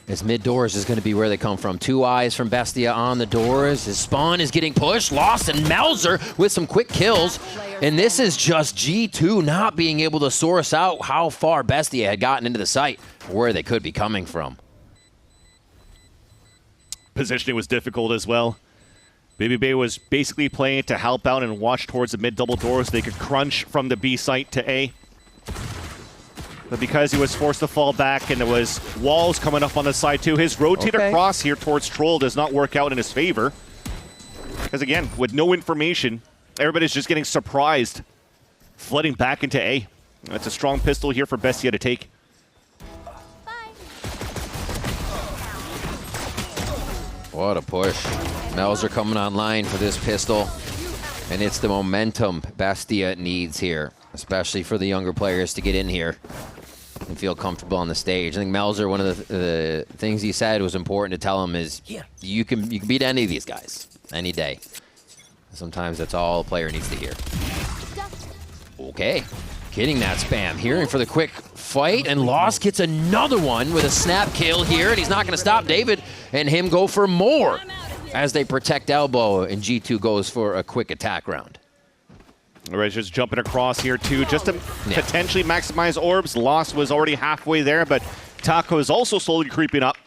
As mid doors is going to be where they come from. 2 eyes from Bestia on the doors. His spawn is getting pushed. Lost and Melzer with some quick kills. And this is just G2 not being able to source out how far Bestia had gotten into the site, or where they could be coming from. Positioning was difficult as well. Baby Bay was basically playing it to help out and watch towards the mid double doors. They could crunch from the B site to A. But because he was forced to fall back and there was walls coming up on the side too, his rotate across here towards Troll does not work out in his favor. Because again, with no information, everybody's just getting surprised, flooding back into A. That's a strong pistol here for Bestia to take. What a push. Melzer coming online for this pistol. And it's the momentum Bestia needs here, especially for the younger players to get in here and feel comfortable on the stage. I think Melzer, one of the things he said was important to tell him is you can beat any of these guys any day. Sometimes that's all a player needs to hear. Okay, getting that spam. Hearing for the quick fight, and Lost gets another one with a snap kill here, and he's not going to stop David and him go for more as they protect elbow, and G2 goes for a quick attack round. All right, just jumping across here too, just to potentially maximize orbs. Lost was already halfway there, but Taco is also slowly creeping up.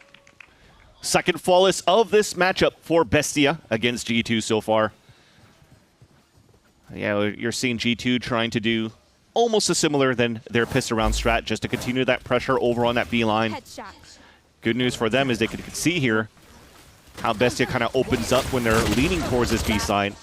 Second flawless of this matchup for Bestia against G2 so far. Yeah, you're seeing G2 trying to do almost as similar than their pistol round strat, just to continue that pressure over on that B line. Good news for them is they can see here how Bestia kind of opens up when they're leaning towards this B side.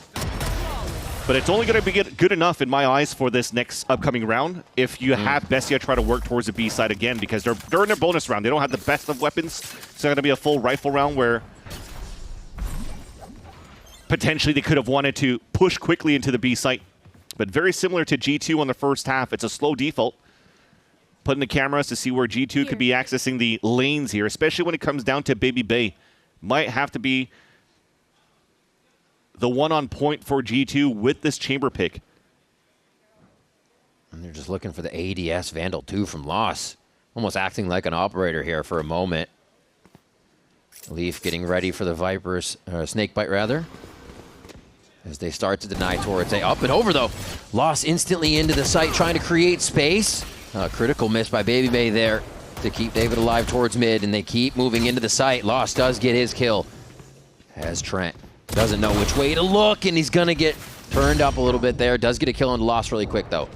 But it's only going to be good enough in my eyes for this next upcoming round if you have Bestia try to work towards the B side again, because they're in their bonus round. They don't have the best of weapons. It's not going to be a full rifle round where potentially they could have wanted to push quickly into the B site. But very similar to G2 on the first half, it's a slow default. Putting the cameras to see where G2 could be accessing the lanes here, especially when it comes down to Baby Bay. Might have to be the one on point for G2 with this chamber pick. And they're just looking for the ADS Vandal 2 from Loss. Almost acting like an operator here for a moment. Leaf getting ready for the Vipers, Snakebite rather. As they start to deny towards A. Up and over though. Loss instantly into the site trying to create space. Critical miss by Baby Bay there to keep David alive towards mid, and they keep moving into the site. Loss does get his kill. As Trent doesn't know which way to look, and he's gonna get turned up a little bit there. Does get a kill on Loss really quick though.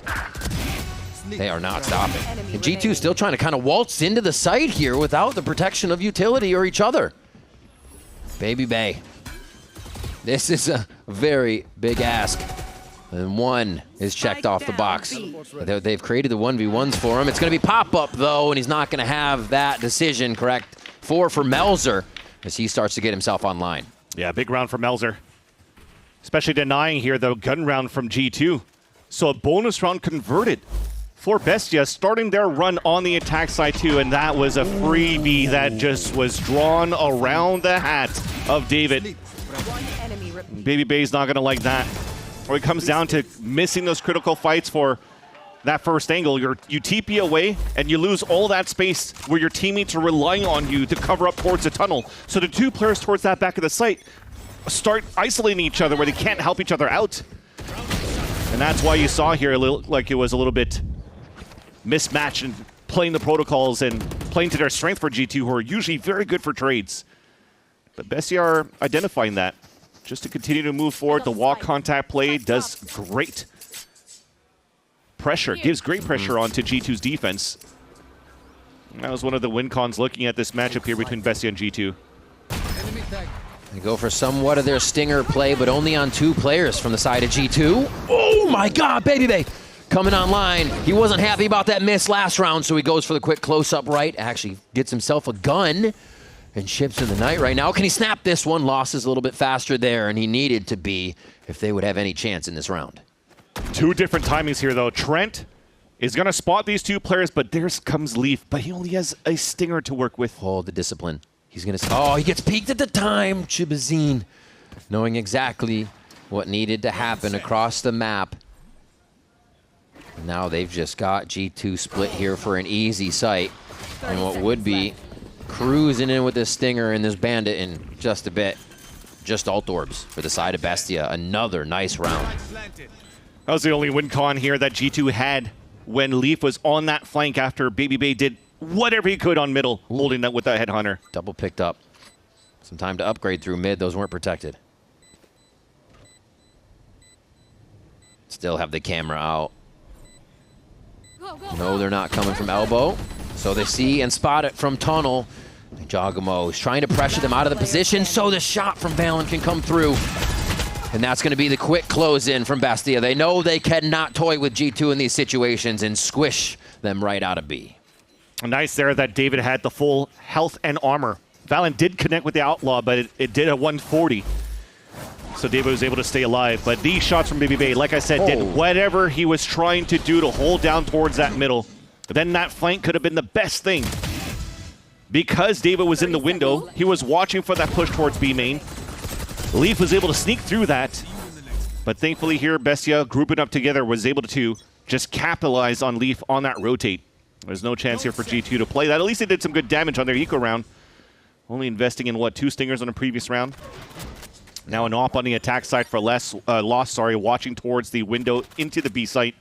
They are not stopping. And G2 still trying to kind of waltz into the site here without the protection of utility or each other. Baby Bay. This is a very big ask. And one is checked off the box. They've created the 1v1s for him. It's going to be pop-up, though, and he's not going to have that decision correct. 4 for Melzer as he starts to get himself online. Yeah, big round for Melzer. Especially denying here the gun round from G2. So a bonus round converted for Bestia, starting their run on the attack side too, and that was a freebie that just was drawn around the hat of David. Baby Bay's not going to like that. Or it comes down to missing those critical fights for that first angle, you TP away, and you lose all that space where your teammates are relying on you to cover up towards the tunnel. So the two players towards that back of the site start isolating each other where they can't help each other out. And that's why you saw here like it was a little bit mismatched and playing the protocols and playing to their strength for G2, who are usually very good for trades. But BST are identifying that. Just to continue to move forward, the wall contact play does great pressure, gives great pressure onto G2's defense. And that was one of the win cons looking at this matchup here between BST and G2. They go for somewhat of their stinger play, but only on 2 players from the side of G2. Oh my God, Baby Bay coming online. He wasn't happy about that miss last round, so he goes for the quick close-up right. Actually gets himself a gun and ships in the night right now. Can he snap this one? Losses a little bit faster there, and he needed to be if they would have any chance in this round. 2 different timings here, though. Trent is going to spot these 2 players, but there comes Leaf, but he only has a stinger to work with. Oh, the discipline. He's going to... Oh, he gets peeked at the time. Chibazine knowing exactly what needed to happen across the map. Now they've just got G2 split here for an easy sight. And what would be cruising in with this stinger and this bandit in just a bit. Just alt orbs for the side of Bestia. Another nice round. That was the only win con here that G2 had when Leaf was on that flank after Baby Bay did whatever he could on middle, holding that with that headhunter. Double picked up. Some time to upgrade through mid. Those weren't protected. Still have the camera out. No, they're not coming from elbow. So they see and spot it from tunnel. Jogamo is trying to pressure them out of the position so the shot from VALORANT can come through. And that's going to be the quick close in from Bestia. They know they cannot toy with G2 in these situations and squish them right out of B. Nice there that David had the full health and armor. VALORANT did connect with the Outlaw, but it did a 140. So David was able to stay alive. But these shots from Baby Bay, like I said, did whatever he was trying to do to hold down towards that middle. But then that flank could have been the best thing. Because David was in the window, he was watching for that push towards B main. Leaf was able to sneak through that. But thankfully here, Bestia, grouping up together, was able to just capitalize on Leaf on that rotate. There's no chance here for G2 to play that. At least they did some good damage on their eco round. Only investing in, what, 2 stingers on a previous round? Now an op on the attack side for Lost, watching towards the window into the B site.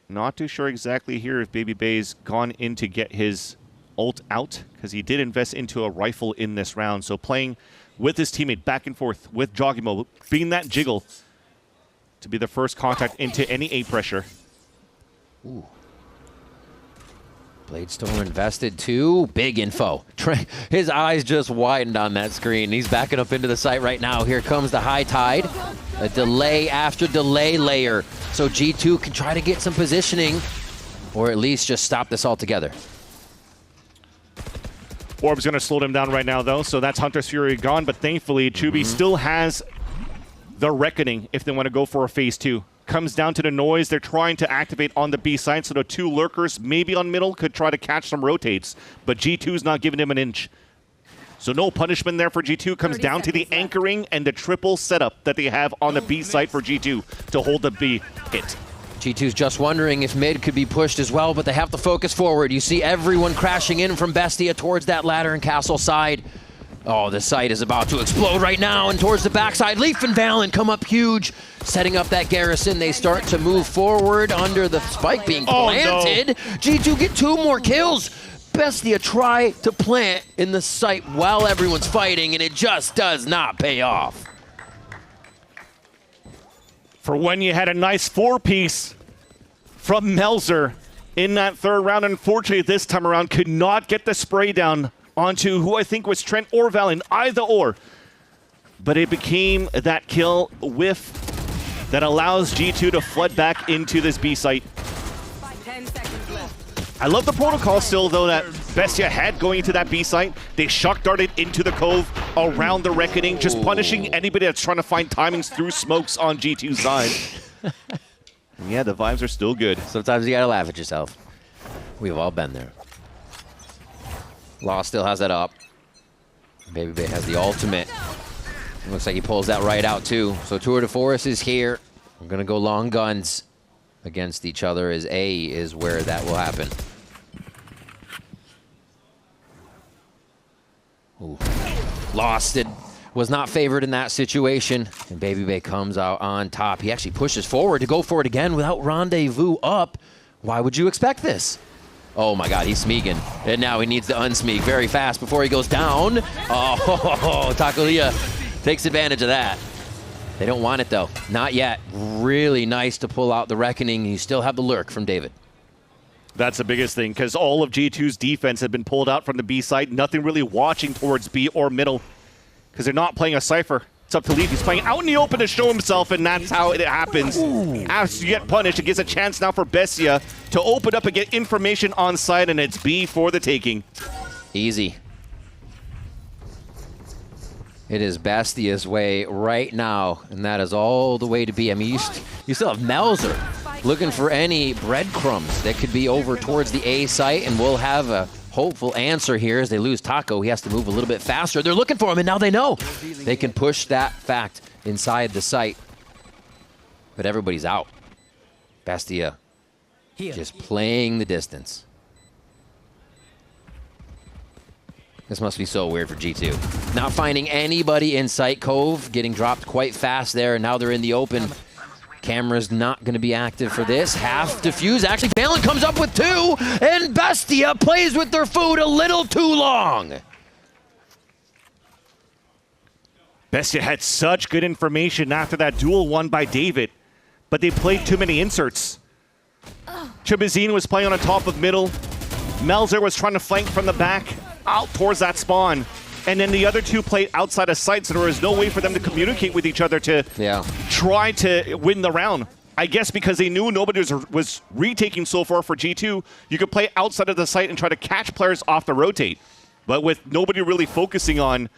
Not too sure exactly here if Baby Bay's gone in to get his ult out, because he did invest into a rifle in this round. So playing with his teammate back and forth with Jogimo, being that jiggle to be the first contact into any A pressure. Ooh. Bladestone invested too. Big info. His eyes just widened on that screen. He's backing up into the site right now. Here comes the high tide. A delay after delay layer. So G2 can try to get some positioning or at least just stop this altogether. Orb's going to slow them down right now, though. So that's Hunter's Fury gone. But thankfully, Chubi still has the Reckoning if they want to go for a phase 2. Comes down to the noise. They're trying to activate on the B side, so the 2 lurkers, maybe on middle, could try to catch some rotates. But G2's not giving him an inch. So no punishment there for G2. Comes down to the anchoring and the triple setup that they have on the B site for G2 to hold the B hit. G2's just wondering if mid could be pushed as well, but they have to focus forward. You see everyone crashing in from Bestia towards that ladder and castle side. Oh, the site is about to explode right now, and towards the backside, Leaf and VALORANT come up huge, setting up that garrison. They start to move forward under the spike being planted. Oh, no. G2 get 2 more kills. Bestia try to plant in the site while everyone's fighting, and it just does not pay off. For when you had a nice 4-piece from Melzer in that 3rd round, unfortunately this time around could not get the spray down onto who I think was Trent or VALORANT, either or. But it became that kill whiff that allows G2 to flood back into this B site. 10 seconds left. I love the protocol still, though, that Bestia had going into that B site. They shock darted into the cove around the Reckoning, just punishing anybody that's trying to find timings through smokes on G2's side. Yeah, the vibes are still good. Sometimes you gotta laugh at yourself. We've all been there. Law still has that up. Baby Bay has the ultimate. Looks like he pulls that right out too. So Tour de Force is here. We're gonna go long guns against each other as A is where that will happen. Ooh. Lost it. Was not favored in that situation. And Baby Bay comes out on top. He actually pushes forward to go for it again without rendezvous up. Why would you expect this? Oh my God, he's smeeging. And now he needs to unsmeeg very fast before he goes down. Oh, Takulia takes advantage of that. They don't want it though, not yet. Really nice to pull out the Reckoning. You still have the lurk from David. That's the biggest thing, because all of G2's defense had been pulled out from the B side. Nothing really watching towards B or middle, because they're not playing a Cypher. It's up to Leaf. He's playing out in the open to show himself, and that's how it happens. As you get punished, it gives a chance now for Bestia to open up and get information on site, and it's B for the taking. Easy. It is Bastia's way right now, and that is all the way to B. I mean, you still have Melzer looking for any breadcrumbs that could be over towards the A site, and we'll have a hopeful answer here as they lose Taco. He has to move a little bit faster. They're looking for him, and now they know they can push that fact inside the site. But everybody's out. Bastia just playing the distance. This must be so weird for G2. Not finding anybody in sight. Cove getting dropped quite fast there, and now they're in the open. Camera's not going to be active for this. Half defuse. Actually, Valen comes up with 2, and Bestia plays with their food a little too long. Bestia had such good information after that duel won by David, but they played too many inserts. Chibazine was playing on the top of middle. Melzer was trying to flank from the back out towards that spawn. And then the other two played outside of sight, so there was no way for them to communicate with each other to try to win the round. I guess because they knew nobody was retaking so far for G2, you could play outside of the site and try to catch players off the rotate. But with nobody really focusing on,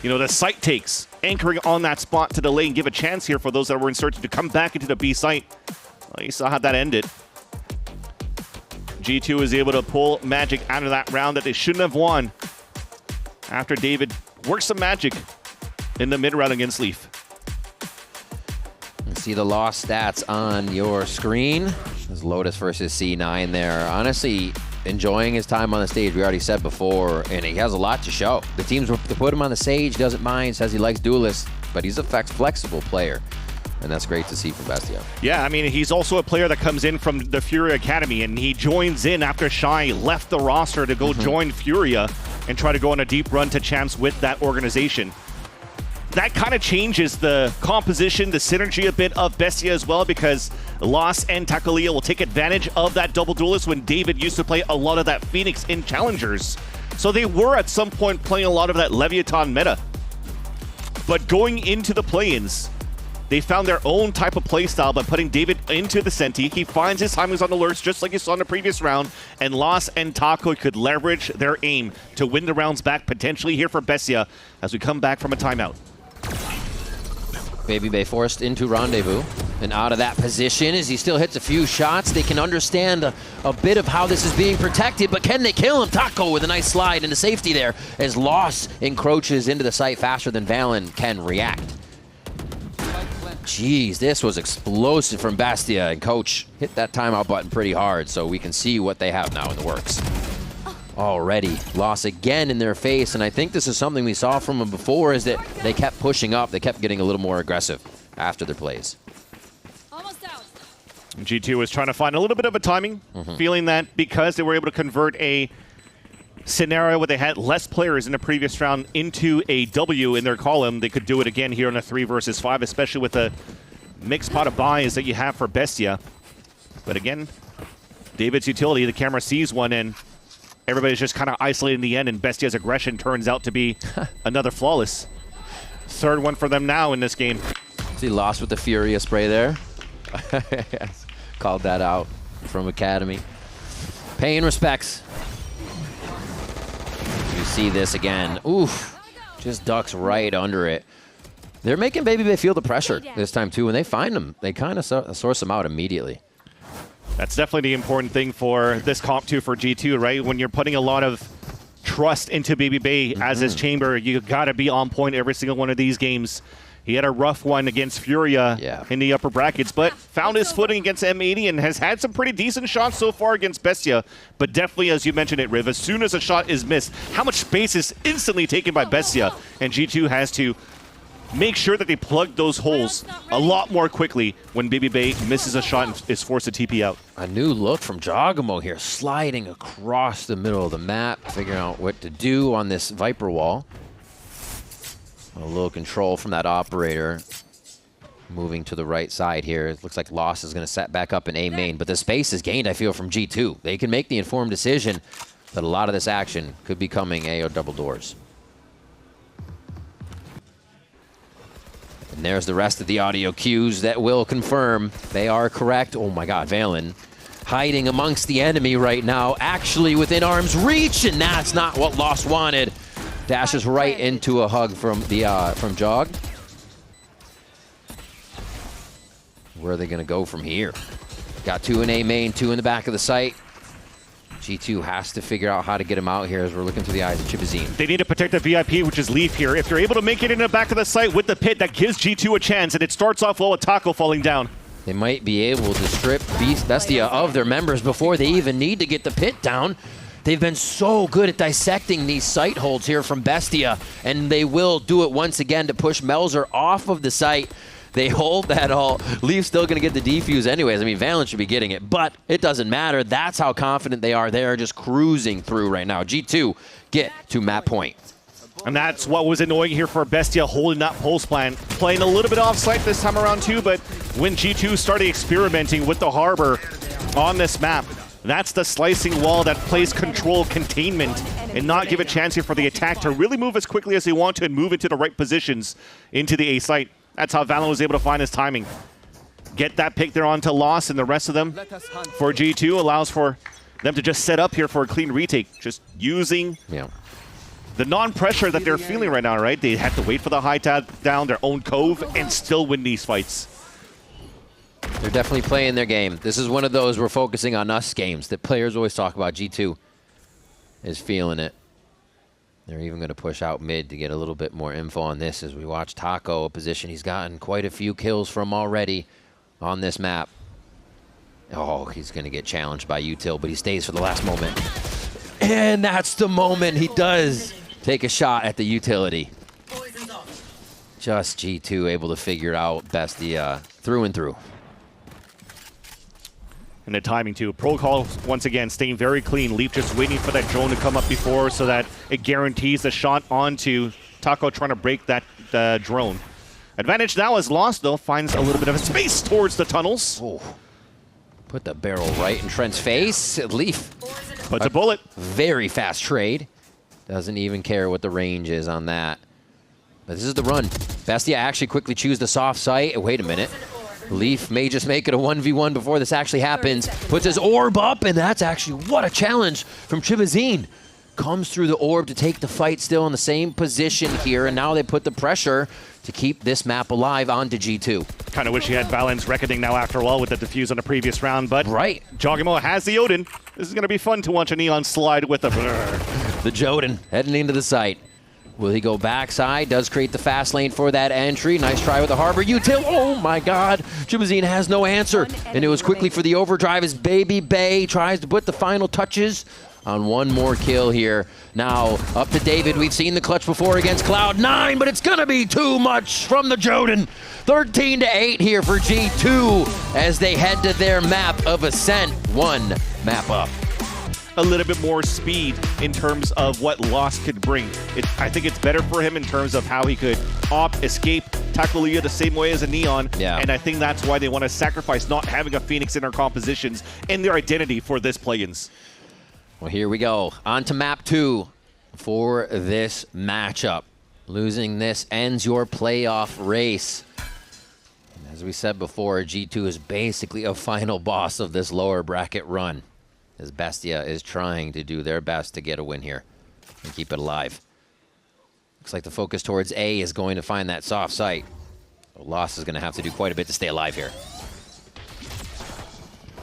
the site takes, anchoring on that spot to delay and give a chance here for those that were inserted to come back into the B site. Well, you saw how that ended. G2 was able to pull Magic out of that round that they shouldn't have won, after David worked some magic in the mid-round against Leaf. You see the lost stats on your screen. There's Lotus versus C9 there. Honestly, enjoying his time on the stage, we already said before, and he has a lot to show. The teams to put him on the stage, doesn't mind, says he likes duelists, but he's a flexible player. And that's great to see from Bastia. Yeah, I mean, he's also a player that comes in from the Furia Academy, and he joins in after Shy left the roster to go join Furia and try to go on a deep run to champs with that organization. That kind of changes the composition, the synergy a bit of Bestia as well, because Loss and Takulia will take advantage of that double duelist when David used to play a lot of that Phoenix in Challengers. So they were at some point playing a lot of that Leviatán meta. But going into the play-ins, they found their own type of playstyle by putting David into the Senti. He finds his timings on the lurks just like you saw in the previous round, and Loss and Taco could leverage their aim to win the rounds back, potentially here for Bestia as we come back from a timeout. Baby Bay forced into rendezvous, and out of that position as he still hits a few shots. They can understand a bit of how this is being protected, but can they kill him? Taco with a nice slide into safety there as Loss encroaches into the site faster than Valen can react. Jeez, this was explosive from Bastia, and Coach hit that timeout button pretty hard, so we can see what they have now in the works. Already, Loss again in their face, and I think this is something we saw from them before, is that they kept pushing up, they kept getting a little more aggressive after their plays. Almost out. G2 was trying to find a little bit of a timing, feeling that because they were able to convert a scenario where they had less players in the previous round into a W in their column, they could do it again here in a 3 versus 5, especially with the mixed pot of buys that you have for Bestia. But again, David's utility, the camera sees one, and everybody's just kind of isolated in the end, and Bestia's aggression turns out to be another flawless. Third one for them now in this game. See, Lost with the Furia spray there. Called that out from Academy. Paying respects. You see this again. Oof. Just ducks right under it. They're making Baby Bay feel the pressure this time, too. When they find them, they kind of source them out immediately. That's definitely the important thing for this comp, too, for G2, right? When you're putting a lot of trust into Baby Bay as his chamber. You got to be on point every single one of these games. He had a rough one against Furia in the upper brackets, but found his footing against M80 and has had some pretty decent shots so far against Bestia. But definitely, as you mentioned it, Riv, as soon as a shot is missed, how much space is instantly taken by Bestia? And G2 has to make sure that they plug those holes a lot more quickly when Baby Bay misses a shot and is forced to TP out. A new look from Jogamo here, sliding across the middle of the map, figuring out what to do on this Viper wall. A little control from that operator. Moving to the right side here. It looks like Lost is going to set back up in A main, but the space is gained, I feel, from G2. They can make the informed decision that a lot of this action could be coming A or double doors. And there's the rest of the audio cues that will confirm they are correct. Oh my God, Valen hiding amongst the enemy right now, actually within arm's reach, and that's not what Lost wanted. Dashes right into a hug from Jog. Where are they going to go from here? Got 2 in A main, 2 in the back of the site. G2 has to figure out how to get him out here as we're looking through the eyes of Chibazine. They need to protect the VIP, which is Leaf here. If they're able to make it in the back of the site with the pit, that gives G2 a chance, and it starts off well with Taco falling down. They might be able to strip Bestia of their members before they even need to get the pit down. They've been so good at dissecting these site holds here from Bestia, and they will do it once again to push Melzer off of the site. They hold that all. Leaf's still going to get the defuse anyways. I mean, Valen should be getting it, but it doesn't matter. That's how confident they are. They are just cruising through right now. G2 get to map point. And that's what was annoying here for Bestia, holding that pulse plan. Playing a little bit off-site this time around too, but when G2 started experimenting with the harbor on this map, that's the slicing wall that plays control containment and not give a chance here for the attack to really move as quickly as they want to and move into the right positions into the A site. That's how Valen was able to find his timing. Get that pick there onto Lost, and the rest of them for G2 allows for them to just set up here for a clean retake. Just using the non-pressure that they're feeling right now, right? They have to wait for the high down, their own cove, and still win these fights. They're definitely playing their game. This is one of those we're focusing on us games that players always talk about. G2 is feeling it. They're even going to push out mid to get a little bit more info on this as we watch Taco, a position he's gotten quite a few kills from already on this map. Oh, he's going to get challenged by Util, but he stays for the last moment. And that's the moment he does take a shot at the utility. Just G2 able to figure out Bestia through and through. And the timing too. Protocol once again staying very clean. Leaf just waiting for that drone to come up before so that it guarantees the shot onto Taco trying to break that drone. Advantage now is Lost though. Finds a little bit of a space towards the tunnels. Oh. Put the barrel right in Trent's face. Leaf puts a bullet. Very fast trade. Doesn't even care what the range is on that. But this is the run. Bestia actually quickly choose the soft site. Wait a minute. Leaf may just make it a 1v1 before this actually happens. Puts his orb up, and that's actually, what a challenge from Chibazine. Comes through the orb to take the fight, still in the same position here, and now they put the pressure to keep this map alive onto G2. Kind of wish he had Valen's Reckoning now after all with the defuse on the previous round, but Jogamo has the Odin. This is going to be fun to watch a Neon slide with a The Joden heading into the site. Will he go backside? Does create the fast lane for that entry. Nice try with the Harbor Util. Oh my God. Chibazine has no answer. And it was quickly for the overdrive as Baby Bay tries to put the final touches on one more kill here. Now up to David. We've seen the clutch before against Cloud9, but it's going to be too much from the Joden. 13-8 here for G2 as they head to their map of Ascent. One map up. A little bit more speed in terms of what Lost could bring. I think it's better for him in terms of how he could escape, tackle Leah the same way as a Neon. And I think that's why they want to sacrifice not having a Phoenix in their compositions and their identity for this play-ins. Well, here we go. On to map 2 for this matchup. Losing this ends your playoff race. As we said before, G2 is basically a final boss of this lower bracket run, as Bestia is trying to do their best to get a win here and keep it alive. Looks like the focus towards A is going to find that soft site. Lost is going to have to do quite a bit to stay alive here.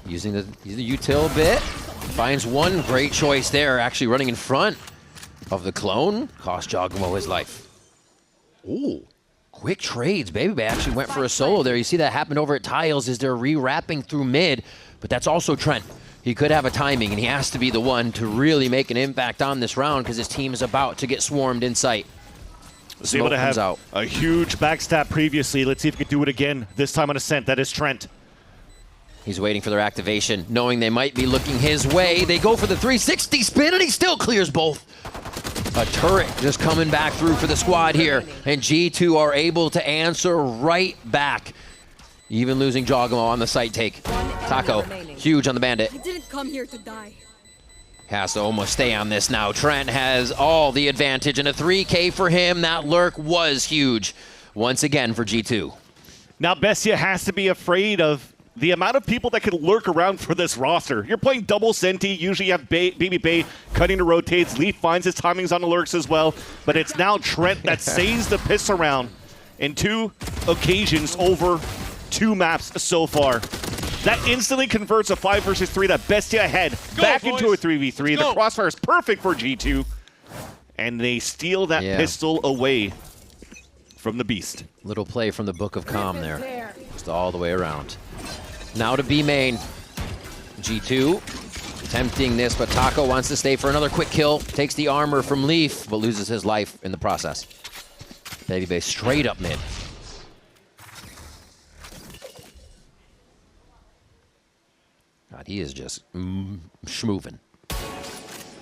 Using the util bit. Finds one great choice there, actually running in front of the clone cost Giacomo his life. Ooh, quick trades. Baby actually went for a solo there. You see that happened over at Tiles as they're re-wrapping through mid, but that's also Trent. He could have a timing, and he has to be the one to really make an impact on this round because his team is about to get swarmed in sight. Was able to have a huge backstab previously. Let's see if he can do it again, this time on Ascent. That is Trent. He's waiting for their activation, knowing they might be looking his way. They go for the 360 spin, and he still clears both. A turret just coming back through for the squad here, and G2 are able to answer right back. Even losing Giacomo on the site take. Taco, huge on the Bandit. I didn't come here to die. Has to almost stay on this now. Trent has all the advantage, and a 3K for him. That lurk was huge once again for G2. Now Bestia has to be afraid of the amount of people that can lurk around for this roster. You're playing double Senti, usually you have Baby Bay cutting the rotates. Leaf finds his timings on the lurks as well, but it's now Trent that saves the piss around in 2 occasions over 2 maps so far. That instantly converts a 5 versus 3 that Bestia had back into a 3v3. The crossfire is perfect for G2, and they steal that pistol away from the Beast. Little play from the Book of Calm there, just all the way around. Now to B main. G2 attempting this, but Taco wants to stay for another quick kill. Takes the armor from Leaf, but loses his life in the process. Baby Bay straight up mid. God, he is just schmoovin'.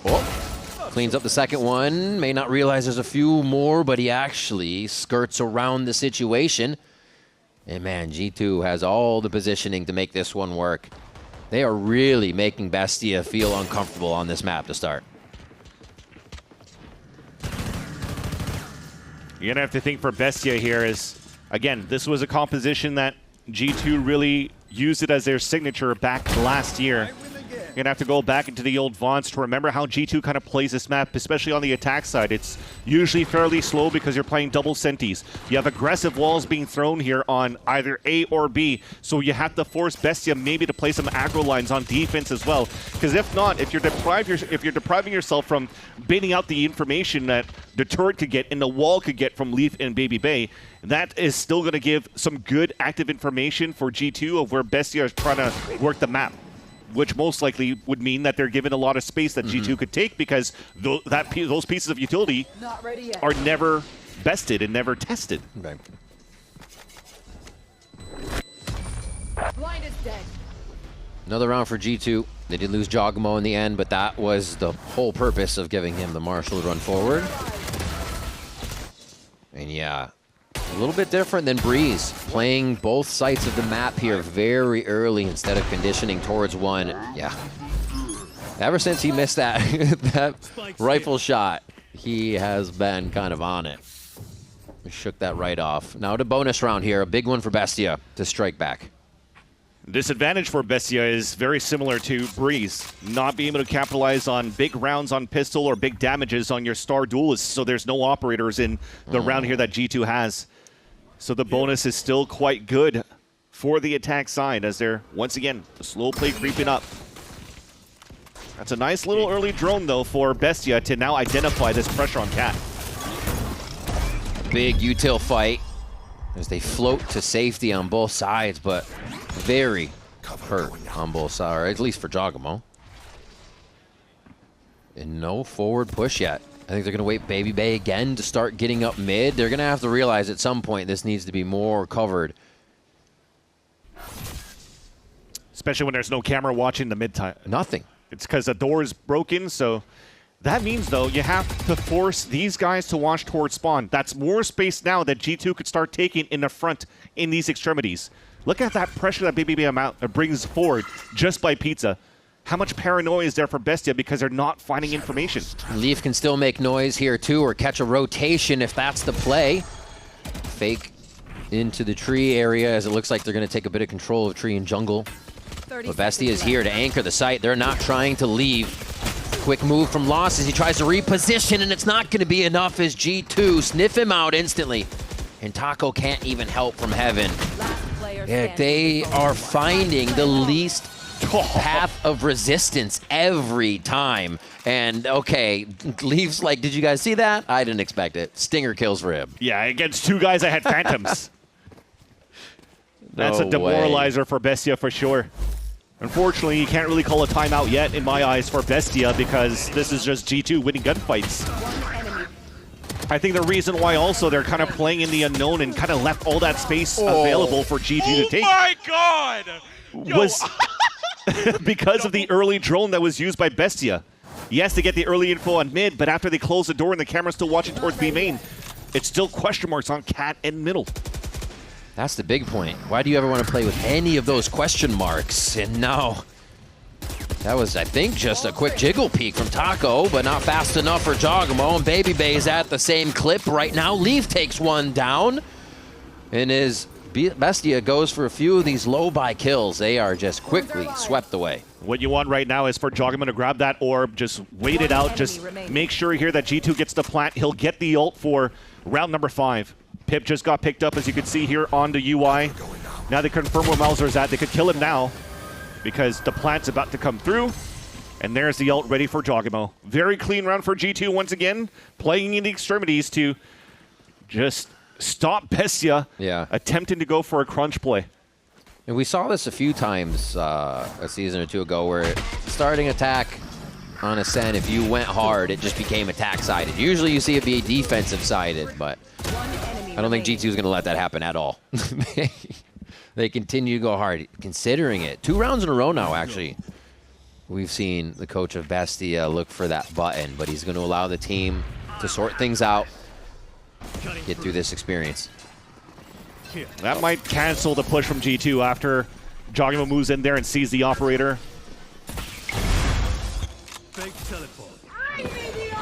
Oh, cleans up the second one. May not realize there's a few more, but he actually skirts around the situation. And man, G2 has all the positioning to make this one work. They are really making Bestia feel uncomfortable on this map to start. You're going to have to think for Bestia here is, again, this was a composition that G2 really used it as their signature back last year. You're going to have to go back into the old vaunts to remember how G2 kind of plays this map, especially on the attack side. It's usually fairly slow because you're playing double Sentis. You have aggressive walls being thrown here on either A or B, so you have to force Bestia maybe to play some aggro lines on defense as well. Because if not, if you're depriving yourself from baiting out the information that the turret could get and the wall could get from Leaf and Baby Bay, that is still going to give some good active information for G2 of where Bestia is trying to work the map, which most likely would mean that they're given a lot of space that G2 could take because those pieces of utility are never bested and never tested. Okay. Blind is dead. Another round for G2. They did lose Giacomo in the end, but that was the whole purpose of giving him the Marshall run forward. And yeah, a little bit different than Breeze, playing both sides of the map here very early instead of conditioning towards one. Yeah. Ever since he missed that, that rifle shot, he has been kind of on it. We shook that right off. Now to bonus round here, a big one for Bestia to strike back. Disadvantage for Bestia is very similar to Breeze, not being able to capitalize on big rounds on pistol or big damages on your star duelists, so there's no operators in the round here that G2 has. So the bonus is still quite good for the attack side as they're, once again, the slow play creeping up. That's a nice little early drone, though, for Bestia to now identify this pressure on Cat. Big util fight as they float to safety on both sides, but very hurt on both sides, or at least for Giacomo. And no forward push yet. I think they're going to wait Baby Bay again to start getting up mid. They're going to have to realize at some point this needs to be more covered. Especially when there's no camera watching the mid time. Nothing. It's because the door is broken, so that means, though, you have to force these guys to watch towards spawn. That's more space now that G2 could start taking in the front in these extremities. Look at that pressure that Baby Bay brings forward just by Pizza. How much paranoia is there for Bestia because they're not finding information? Leaf can still make noise here too, or catch a rotation if that's the play. Fake into the tree area as it looks like they're going to take a bit of control of tree and jungle. But Bestia is here to anchor the site. They're not trying to leave. Quick move from Lost as he tries to reposition, and it's not going to be enough as G2 sniff him out instantly. And Taco can't even help from heaven. Yeah, they are finding the least path of resistance every time. And okay, Leaf's like, did you guys see that? I didn't expect it. Stinger kills for him. Yeah, against 2 guys that had Phantoms. That's a demoralizer for Bestia for sure. Unfortunately, you can't really call a timeout yet, in my eyes, for Bestia because this is just G2 winning gunfights. I think the reason why also they're kind of playing in the unknown and kind of left all that space available for G2 to take. Oh my god! Was because of the early drone that was used by Bestia. Yes, they get the early info on mid, but after they close the door and the camera's still watching towards B main, it's still question marks on Cat and middle. That's the big point. Why do you ever want to play with any of those question marks? And now, that was, I think, just a quick jiggle peek from Taco, but not fast enough for Jogamo. And Baby Bay's at the same clip right now. Leaf takes one down. And as Bestia goes for a few of these low-buy kills, they are just quickly swept away. What you want right now is for Jogamo to grab that orb, just wait it out, just make sure here that G2 gets the plant. He'll get the ult for round number 5. Pip just got picked up, as you can see here on the UI. Now they confirm where Mauser's at. They could kill him now because the plant's about to come through. And there's the ult ready for Jogamo. Very clean round for G2 once again, playing in the extremities to just stop Bestia attempting to go for a crunch play. And we saw this a few times a season or 2 ago where starting attack on Ascent, if you went hard, it just became attack-sided. Usually you see it be defensive-sided, but I don't think G2 is going to let that happen at all. They continue to go hard, considering it. 2 rounds in a row now, actually. We've seen the coach of Bestia look for that button, but he's going to allow the team to sort things out, get through this experience. That might cancel the push from G2 after Jogamo moves in there and sees the operator.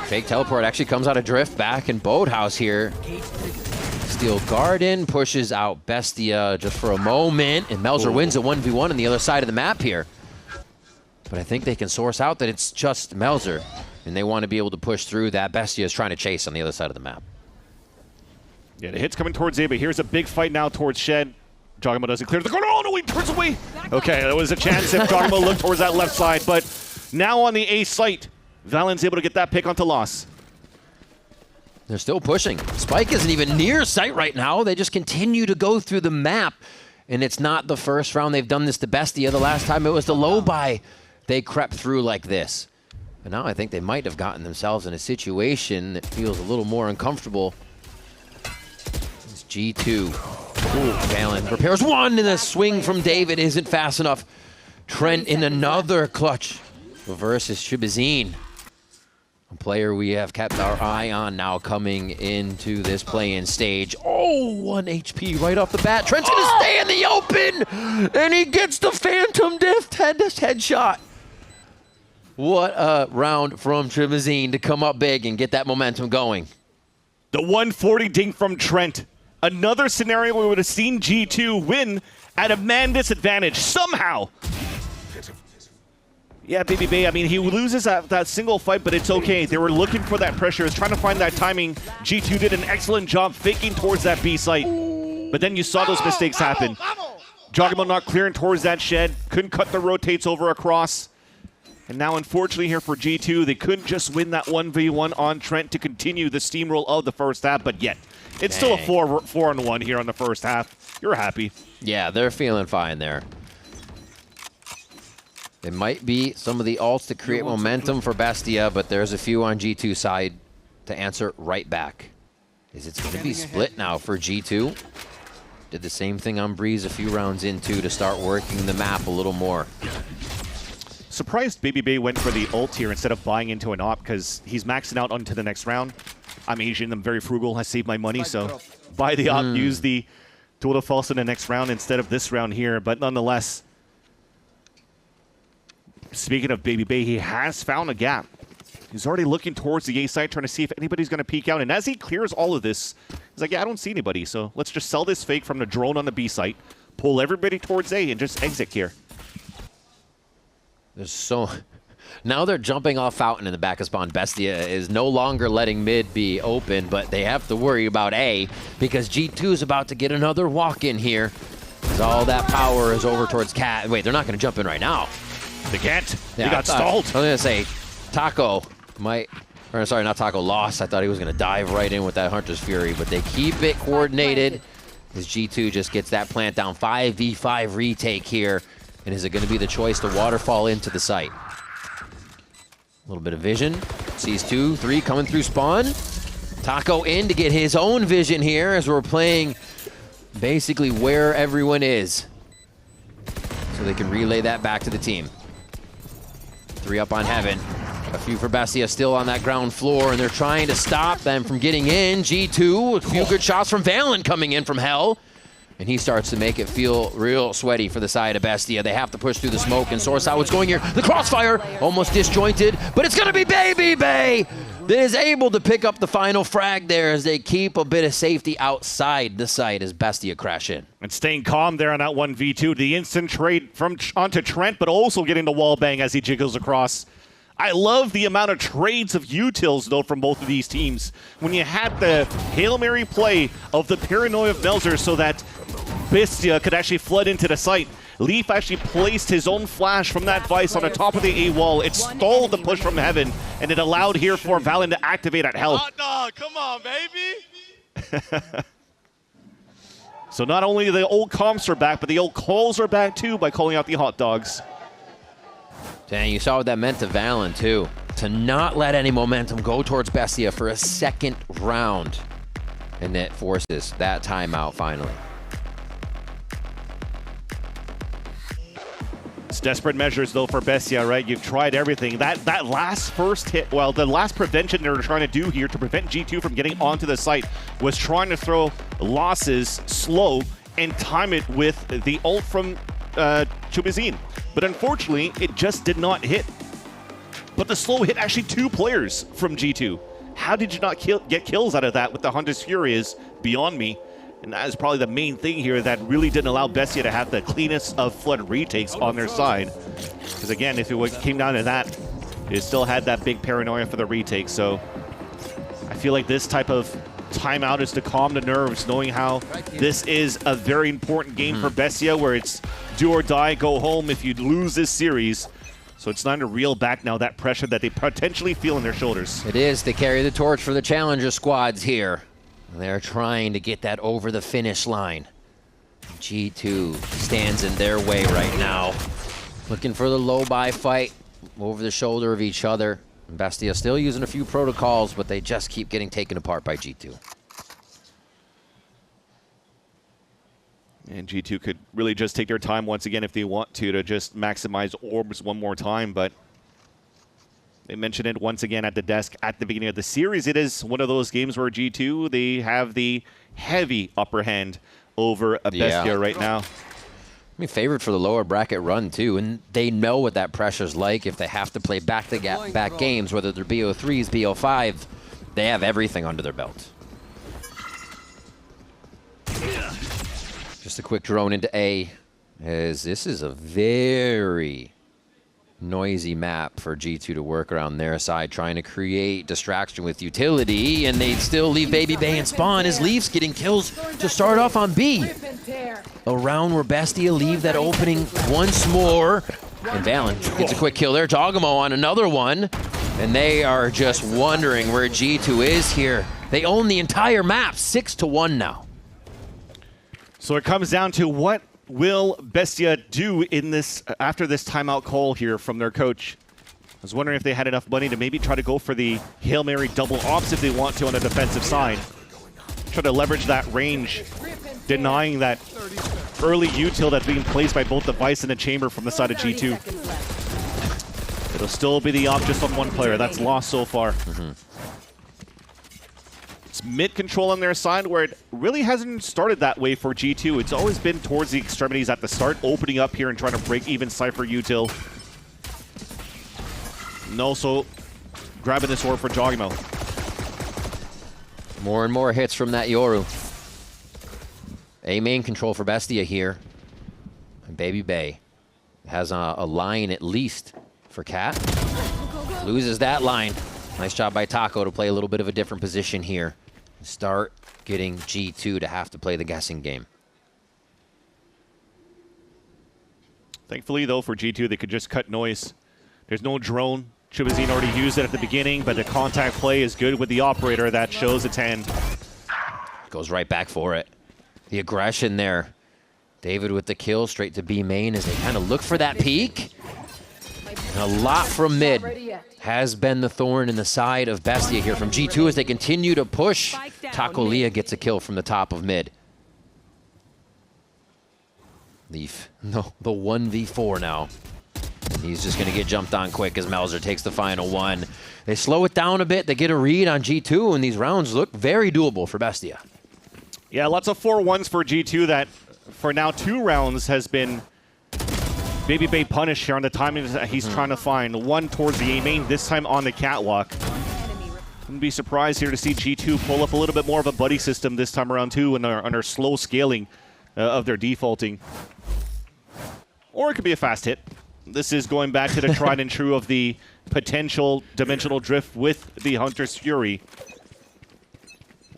Fake teleport actually comes out of Drift back in Boathouse here. Steel Garden pushes out Bestia just for a moment, and Melzer wins a 1v1 on the other side of the map here. But I think they can source out that it's just Melzer, and they want to be able to push through that Bestia is trying to chase on the other side of the map. Yeah, the hit's coming towards A, but here's a big fight now towards Shed. Jogamo doesn't clear the corner. Oh, no, he turns away. Okay, there was a chance if Jogamo looked towards that left side, but now on the A site, Valen's able to get that pick onto Loss. They're still pushing. Spike isn't even near site right now. They just continue to go through the map, and it's not the first round they've done this to Bestia. The last time it was the low buy. They crept through like this. But now I think they might have gotten themselves in a situation that feels a little more uncomfortable. It's G2. Ooh, Valen repairs one, and the swing from David isn't fast enough. Trent in another clutch versus Shibazine. A player we have kept our eye on now coming into this play-in stage. Oh, 1 HP right off the bat. Trent's gonna stay in the open, and he gets the Phantom Diff headshot. What a round from Shibazine to come up big and get that momentum going. The 140 dink from Trent. Another scenario where we would have seen G2 win at a man disadvantage somehow. Yeah, Baby Bay, I mean, he loses that single fight, but it's okay. They were looking for that pressure. He's trying to find that timing. G2 did an excellent job faking towards that B site. But then you saw those mistakes happen. Jogamo not clearing towards that Shed. Couldn't cut the rotates over across. And now, unfortunately, here for G2, they couldn't just win that 1v1 on Trent to continue the steamroll of the first half. But yet, it's still a 4-on-1 here on the first half. You're happy. Yeah, they're feeling fine there. It might be some of the ults to create momentum for Bestia, but there's a few on G2 side to answer right back. Is it going to be split now for G2? Did the same thing on Breeze a few rounds into to start working the map a little more. Surprised Baby Bay went for the ult here instead of buying into an op because he's maxing out onto the next round. I'm Asian, I'm very frugal, I save my money, so buy the op, use the Duel of False in the next round instead of this round here, but nonetheless, speaking of Baby Bay, he has found a gap. He's already looking towards the A side, trying to see if anybody's going to peek out. And as he clears all of this, he's like, yeah, I don't see anybody. So let's just sell this fake from the drone on the B site, pull everybody towards A, and just exit here. There's so... Now they're jumping off Fountain in the back of spawn. Bestia is no longer letting mid be open, but they have to worry about A because G2 is about to get another walk in here. Because all that power is over towards Cat. Wait, they're not going to jump in right now. They can't. Yeah, they got stalled. I was going to say, Taco might, or sorry, not Taco, lost. I thought he was going to dive right in with that Hunter's Fury, but they keep it coordinated as G2 just gets that plant down. 5v5 retake here. And is it going to be the choice to waterfall into the site? A little bit of vision. Sees 2, 3 coming through spawn. Taco in to get his own vision here as we're playing basically where everyone is. So they can relay that back to the team. 3 up on Heaven. A few for Bestia still on that ground floor, and they're trying to stop them from getting in. G2, a few good shots from Valen coming in from Hell. And he starts to make it feel real sweaty for the side of Bestia. They have to push through the smoke and source out what's going here. The crossfire, almost disjointed, but it's going to be Baby Bay that is able to pick up the final frag there as they keep a bit of safety outside the site as Bestia crash in. And staying calm there on that 1v2. The instant trade from onto Trent, but also getting the wall bang as he jiggles across. I love the amount of trades of utils, though, from both of these teams. When you had the Hail Mary play of the Paranoia of Melzer so that Bestia could actually flood into the site, Leaf actually placed his own flash from that Vice on the top of the A wall. It stalled the push from Heaven, and it allowed here for Valen to activate at Hell. Hot dog, come on, baby. So not only the old comps are back, but the old calls are back too by calling out the hot dogs. Dang, you saw what that meant to Valen too. To not let any momentum go towards Bestia for a second round. And that forces that timeout finally. It's desperate measures, though, for Bestia, right? You've tried everything. That last first hit, well, the last prevention they were trying to do here to prevent G2 from getting onto the site was trying to throw losses slow and time it with the ult from Chubizin. But unfortunately, it just did not hit. But the slow hit actually 2 players from G2. How did you not get kills out of that with the Hunter's Fury is beyond me. And that is probably the main thing here that really didn't allow Bestia to have the cleanest of flood retakes on their side. Because again, if it came down to that, it still had that big paranoia for the retake. So I feel like this type of timeout is to calm the nerves, knowing how this is a very important game for Bestia, where it's do or die, go home if you lose this series. So it's time to reel back now that pressure that they potentially feel on their shoulders. It is to carry the torch for the challenger squads here. They're trying to get that over the finish line. G2 stands in their way right now. Looking for the low-buy fight over the shoulder of each other. Bestia still using a few protocols, but they just keep getting taken apart by G2. And G2 could really just take their time once again if they want to just maximize orbs one more time, but they mentioned it once again at the desk at the beginning of the series. It is one of those games where G2, they have the heavy upper hand over a Bestia right now. I mean, favored for the lower bracket run, too, and they know what that pressure's like if they have to play back-to-back games, whether they're BO3s, BO5. They have everything under their belt. Just a quick drone into A, as this is a very noisy map for G2 to work around their side, trying to create distraction with utility, and they still leave Baby Bay and spawn as Leafs getting kills to start off on B. Around where Bestia leave that opening once more, and Valen gets a quick kill there. Jogamo on another one, and they are just wondering where G2 is here. They own the entire map, 6-1 now. So it comes down to what will Bestia do in this after this timeout call here from their coach. I was wondering if they had enough money to maybe try to go for the Hail Mary double ops if they want to on the defensive side. Try to leverage that range, denying that early util that's being placed by both the Vice and the Chamber from the side of G2. It'll still be the op just on one player. That's lost so far. It's mid control on their side, where it really hasn't started that way for G2. It's always been towards the extremities at the start, opening up here and trying to break even Cypher util. And also grabbing this orb for Jogamo. More and more hits from that Yoru. A main control for Bestia here. And Baby Bay has a line at least for Cat. Loses that line. Nice job by Taco to play a little bit of a different position here. Start getting G2 to have to play the guessing game. Thankfully, though, for G2, they could just cut noise. There's no drone. Chibazine already used it at the beginning, but the contact play is good with the operator. That shows its hand. Goes right back for it. The aggression there. David with the kill straight to B main as they kind of look for that peak. And a lot from mid has been the thorn in the side of Bestia here from G2 as they continue to push. Taco Leah gets a kill from the top of mid. Leaf, no, the 1v4 now. He's just going to get jumped on quick as Melzer takes the final one. They slow it down a bit. They get a read on G2, and these rounds look very doable for Bestia. Yeah, lots of 4-1s for G2 that for now 2 rounds has been Baby Bay punished here on the timing that he's trying to find. One towards the A main, this time on the catwalk. Wouldn't be surprised here to see G2 pull up a little bit more of a buddy system this time around too under slow scaling of their defaulting. Or it could be a fast hit. This is going back to the tried and true of the potential dimensional drift with the Hunter's Fury.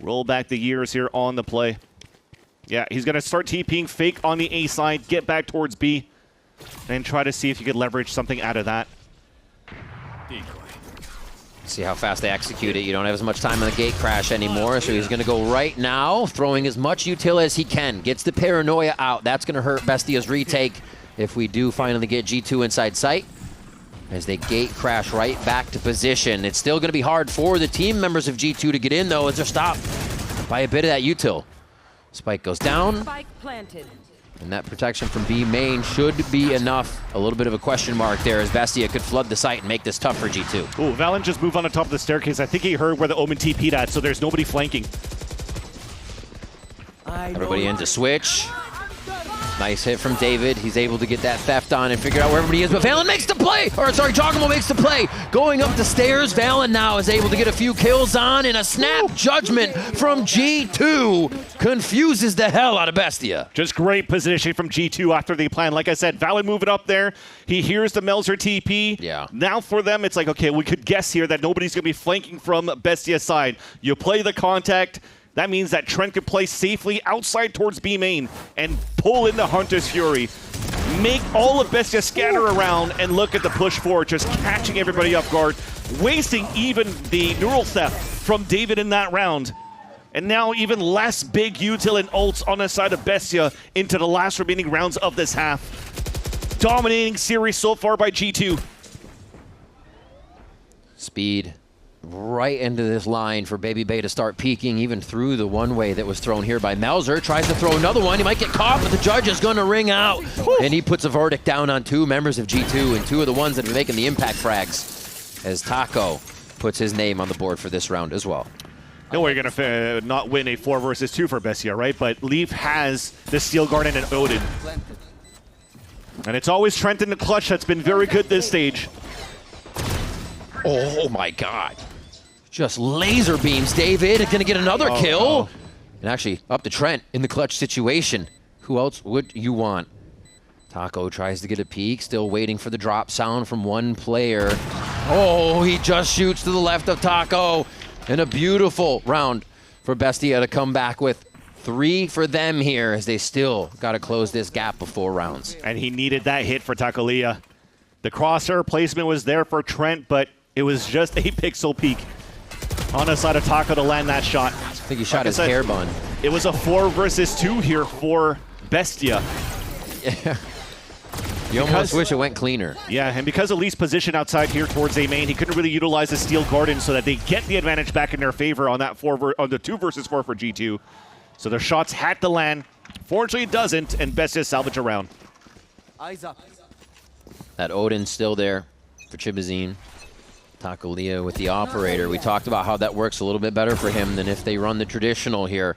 Roll back the years here on the play. Yeah, he's going to start TPing fake on the A side, get back towards B, and try to see if you could leverage something out of that. See how fast they execute it. You don't have as much time on the gate crash anymore, so he's going to go right now, throwing as much util as he can. Gets the paranoia out. That's going to hurt Bestia's retake if we do finally get G2 inside sight. As they gate crash right back to position. It's still going to be hard for the team members of G2 to get in, though, as they're stopped by a bit of that util. Spike goes down. Spike planted. And that protection from B main should be enough. A little bit of a question mark there as Bestia could flood the site and make this tough for G2. Ooh, Valen just moved on the top of the staircase. I think he heard where the Omen TP'd at, so there's nobody flanking. Everybody into switch. Nice hit from David. He's able to get that theft on and figure out where everybody is, but Valen makes the play! Or sorry, Jogamo makes the play. Going up the stairs, Valen now is able to get a few kills on, and a snap judgment from G2 confuses the hell out of Bestia. Just great positioning from G2 after the plan. Like I said, Valen moving up there. He hears the Melzer TP. Yeah. Now for them, it's like, okay, we could guess here that nobody's going to be flanking from Bestia's side. You play the contact. That means that Trent could play safely outside towards B main and pull in the Hunter's Fury. Make all of Bestia scatter around and look at the push forward, just catching everybody off guard, wasting even the neural theft from David in that round. And now even less big util and ults on the side of Bestia into the last remaining rounds of this half. Dominating series so far by G2. Speed right into this line for Baby Bay to start peeking, even through the one-way that was thrown here by Melzer. Tries to throw another one. He might get caught, but the judge is going to ring out. And he puts a verdict down on 2 members of G2 and 2 of the ones that are making the impact frags as Taco puts his name on the board for this round as well. No way you're going to not win a 4 versus 2 for Bestia, right? But Leaf has the Steel Garden and Odin. And it's always Trent in the clutch that's been very good this stage. Oh my God. Just laser beams David. Going to get another kill. No. And actually up to Trent in the clutch situation. Who else would you want? Taco tries to get a peek, still waiting for the drop sound from one player. Oh, he just shoots to the left of Taco. And a beautiful round for Bestia to come back with 3 for them here as they still got to close this gap of 4 rounds. And he needed that hit for Taco Leah. The crosshair placement was there for Trent, but it was just a pixel peek on the side of Taco to land that shot. I think he shot his hair bun. It was a 4 versus 2 here for Bestia. Yeah. You almost wish it went cleaner. Yeah, and because Elite's position outside here towards A main, he couldn't really utilize the Steel Garden so that they get the advantage back in their favor on that on the 2 versus 4 for G2. So their shots had to land. Fortunately, it doesn't, and Bestia salvage a round. Eyes up. That Odin still there for Chibazine. Taco Leah with the operator. We talked about how that works a little bit better for him than if they run the traditional here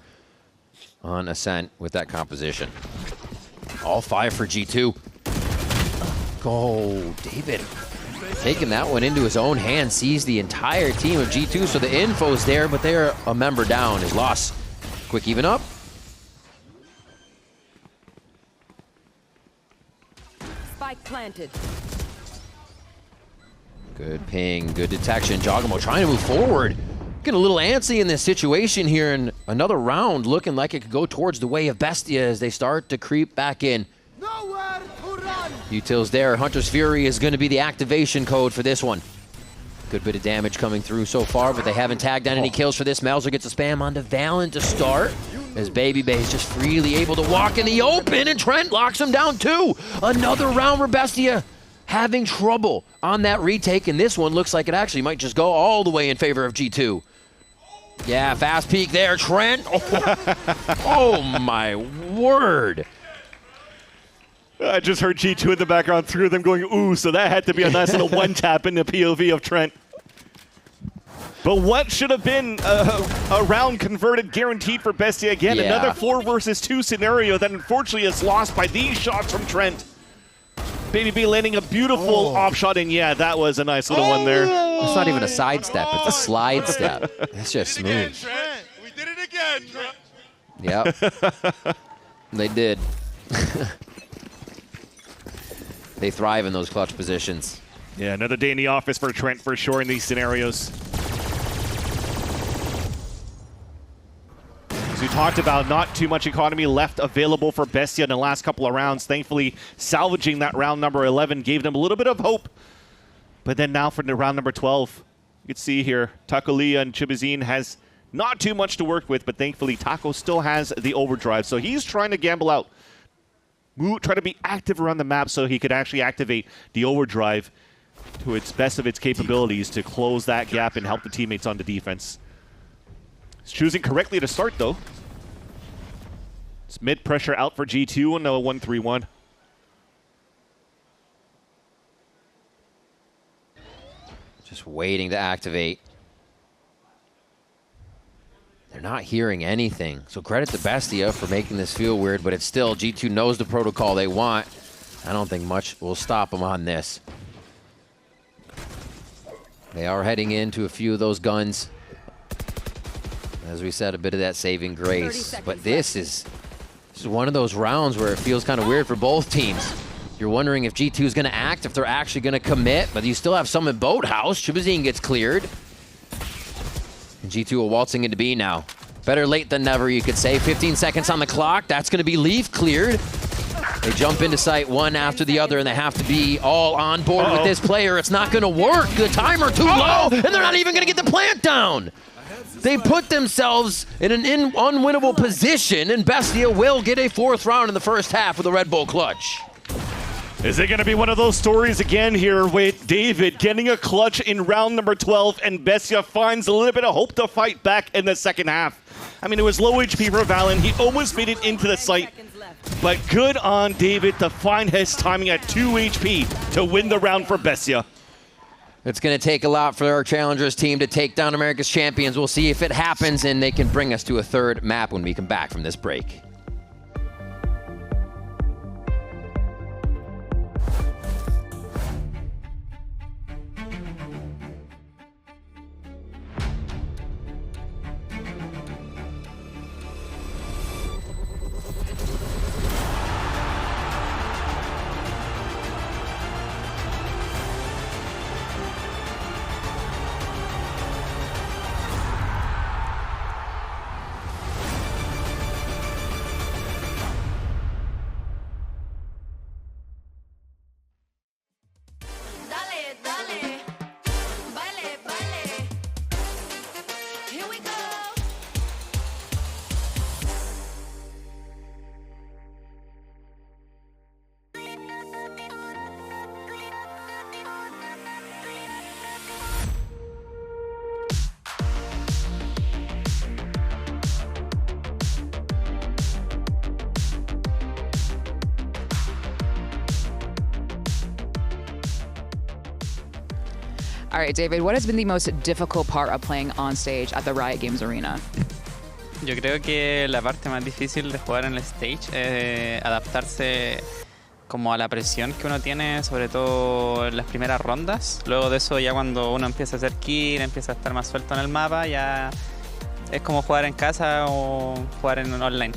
on Ascent with that composition. All 5 for G2. Go, David. Taking that one into his own hand, sees the entire team of G2, so the info's there, but they're a member down. His loss. Quick even up. Spike planted. Good ping, good detection. Jogamo trying to move forward. Get a little antsy in this situation here, and another round looking like it could go towards the way of Bestia as they start to creep back in. Nowhere to run. Util's there. Hunter's Fury is going to be the activation code for this one. Good bit of damage coming through so far, but they haven't tagged down any kills for this. Melzer gets a spam onto Valen to start, as Baby Bay's just freely able to walk in the open, and Trent locks him down too. Another round where Bestia having trouble on that retake, and this one looks like it actually might just go all the way in favor of G2. Yeah, fast peek there, Trent. Oh my word. I just heard G2 in the background, three of them going, ooh, so that had to be a nice little one-tap in the POV of Trent. But what should have been a round converted guaranteed for Bestia again? Yeah. Another 4 versus 2 scenario that unfortunately is lost by these shots from Trent. Baby B landing a beautiful off shot, and yeah, that was a nice little one there. It's not even a sidestep, it's a slide step. It's just smooth. We did it again, Trent. Yep. They did. They thrive in those clutch positions. Yeah, another day in the office for Trent for sure in these scenarios. As we talked about, not too much economy left available for Bestia in the last couple of rounds. Thankfully, salvaging that round number 11 gave them a little bit of hope. But then now for the round number 12, you can see here, Takolia and Chibazine has not too much to work with, but thankfully Taco still has the overdrive. So he's trying to gamble out, try to be active around the map so he could actually activate the overdrive to its best of its capabilities to close that gap and help the teammates on the defense. He's choosing correctly to start, though. It's mid-pressure out for G2 on the 1-3-1. Just waiting to activate. They're not hearing anything. So credit to Bestia for making this feel weird, but it's still, G2 knows the protocol they want. I don't think much will stop them on this. They are heading into a few of those guns. As we said, a bit of that saving grace. But this is one of those rounds where it feels kind of weird for both teams. You're wondering if G2 is going to act, if they're actually going to commit, but you still have some in Boathouse. Chibazine gets cleared. And G2 are waltzing into B now. Better late than never, you could say. 15 seconds on the clock. That's going to be Leaf cleared. They jump into site one after the other, and they have to be all on board with this player. It's not going to work. The timer too low, and they're not even going to get the plant down. They put themselves in an unwinnable position, and Bestia will get a 4th round in the first half with a Red Bull clutch. Is it going to be one of those stories again here with David getting a clutch in round number 12 and Bestia finds a little bit of hope to fight back in the second half? I mean, it was low HP for Valen. He almost made it into the site, but good on David to find his timing at 2 HP to win the round for Bestia. It's going to take a lot for our Challengers team to take down America's champions. We'll see if it happens, and they can bring us to a 3rd map when we come back from this break. All right, David, what has been the most difficult part of playing on stage at the Riot Games Arena? Yo creo que la parte más difícil de jugar en el stage es adaptarse como a la presión que uno tiene, sobre todo en las primeras rondas. Luego de eso, ya cuando uno empieza a hacer kill, empieza a estar más suelto en el mapa, ya es como jugar en casa o jugar en online.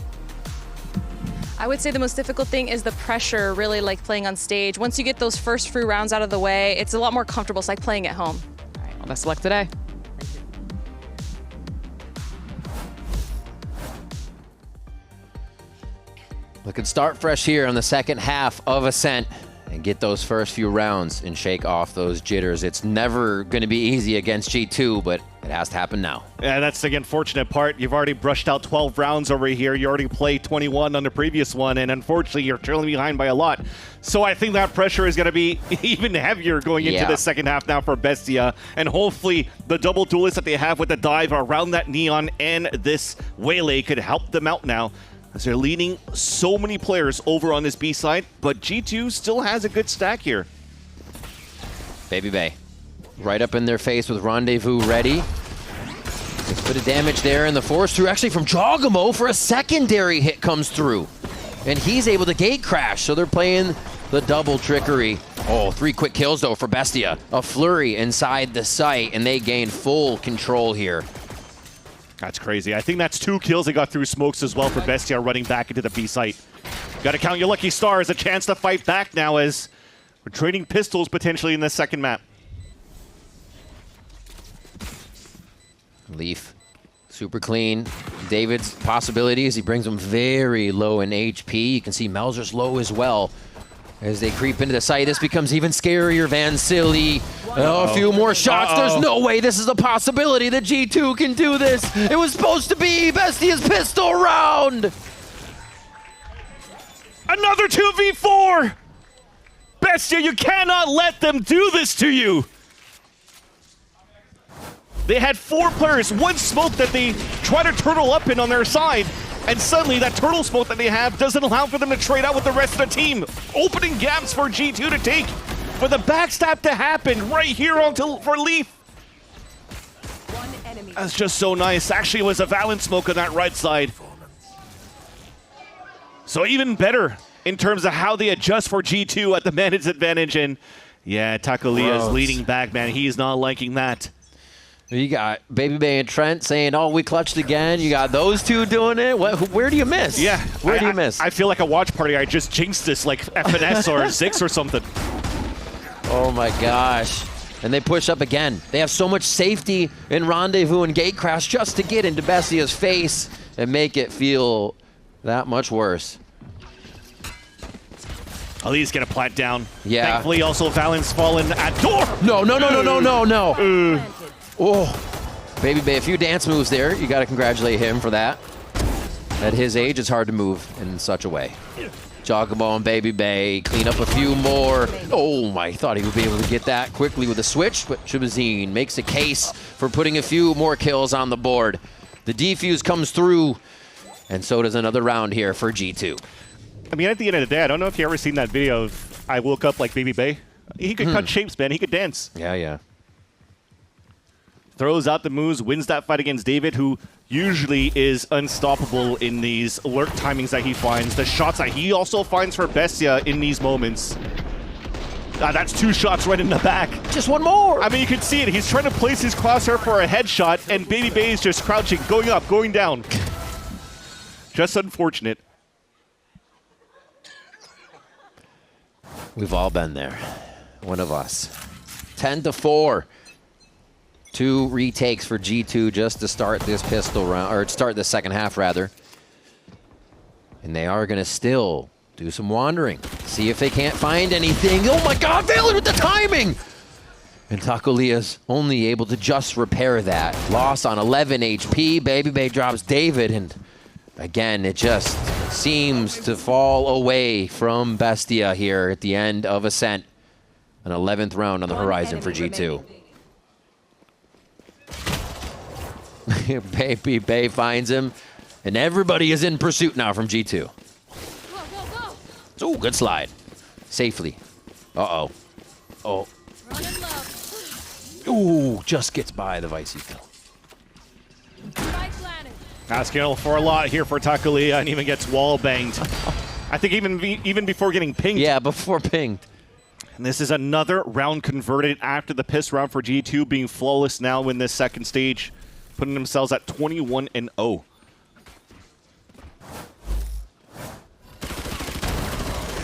I would say the most difficult thing is the pressure, really like playing on stage. Once you get those first few rounds out of the way, it's a lot more comfortable. It's like playing at home. All right, well, best of luck today. Looking start fresh here on the second half of Ascent. and get those first few rounds and shake off those jitters. It's never going to be easy against G2, but it has to happen now. Yeah, that's the unfortunate part. You've already brushed out 12 rounds over here. You already played 21 on the previous one, and unfortunately, you're trailing behind by a lot. So I think that pressure is going to be even heavier going into the second half now for Bestia, and hopefully the double duelists that they have with the dive around that Neon and this Waylay could help them out now, as they're leading so many players over on this B side, but G2 still has a good stack here. Baby Bay right up in their face with Rendezvous ready. A bit of damage there, and the force through actually from Jogamo for a secondary hit comes through. And he's able to gate crash, so they're playing the double trickery. Oh, 3 quick kills though for Bestia. A flurry inside the site, and they gain full control here. That's crazy. I think that's 2 kills they got through smokes as well for Bestia running back into the B site. Got to count your lucky stars. A chance to fight back now as we're trading pistols potentially in this second map. Leaf, super clean. David's possibilities, he brings them very low in HP. You can see Melzer's low as well. As they creep into the site, this becomes even scarier. Van Silly, a few more shots. There's no way this is a possibility that G2 can do this. It was supposed to be Bestia's pistol round. Another 2v4! Bestia, you cannot let them do this to you! They had 4 players, 1 smoke that they try to turtle up in on their side, and suddenly that turtle smoke that they have doesn't allow for them to trade out with the rest of the team, opening gaps for G2 to take, for the backstab to happen right here for Leaf. That's just so nice. Actually, it was a Valorant smoke on that right side. So even better in terms of how they adjust for G2 at the managed advantage, and yeah, Takulia is leading back, man. He's not liking that. You got Baby Bay and Trent saying, oh, we clutched again. You got those 2 doing it. Where do you miss? Yeah. Where do you miss? I feel like a watch party. I just jinxed this like FNS or 6 or something. Oh my gosh. And they push up again. They have so much safety in Rendezvous and Gate Crash just to get into Bestia's face and make it feel that much worse. Ali's gonna plant down. Yeah. Thankfully, also Valen's fallen at door. No. Oh, Baby Bay, a few dance moves there. You got to congratulate him for that. At his age, it's hard to move in such a way. Jogamo and Baby Bay clean up a few more. Oh, I thought he would be able to get that quickly with a switch, but Shabazine makes a case for putting a few more kills on the board. The defuse comes through, and so does another round here for G2. I mean, at the end of the day, I don't know if you ever seen that video of I woke up like Baby Bay. He could cut shapes, man. He could dance. Yeah. Throws out the moves, wins that fight against David, who usually is unstoppable in these alert timings that he finds. The shots that he also finds for Bestia in these moments. That's 2 shots right in the back. Just 1 more. I mean, you can see it. He's trying to place his crosshair for a headshot, and Baby Bay is just crouching, going up, going down. Just unfortunate. We've all been there. One of us. 10-4. 2 retakes for G2 just to start this pistol round, or start the second half rather. And they are going to still do some wandering. See if they can't find anything. Oh my god, Valen with the timing! And Takulia's only able to just repair that. Loss on 11 HP. Baby Bay drops David, and again, it just seems to fall away from Bestia here at the end of Ascent. An 11th round on the horizon for G2. Baby Bay finds him, and everybody is in pursuit now from G2. Oh, good slide. Safely. Uh-oh. Oh. Ooh, just gets by the Vicey kill. Asking for a lot here for Takulia, and even gets wall banged. I think even before getting pinged. Yeah, before pinged. And this is another round converted after the piss round for G2, being flawless now in this second stage, putting themselves at 21-0.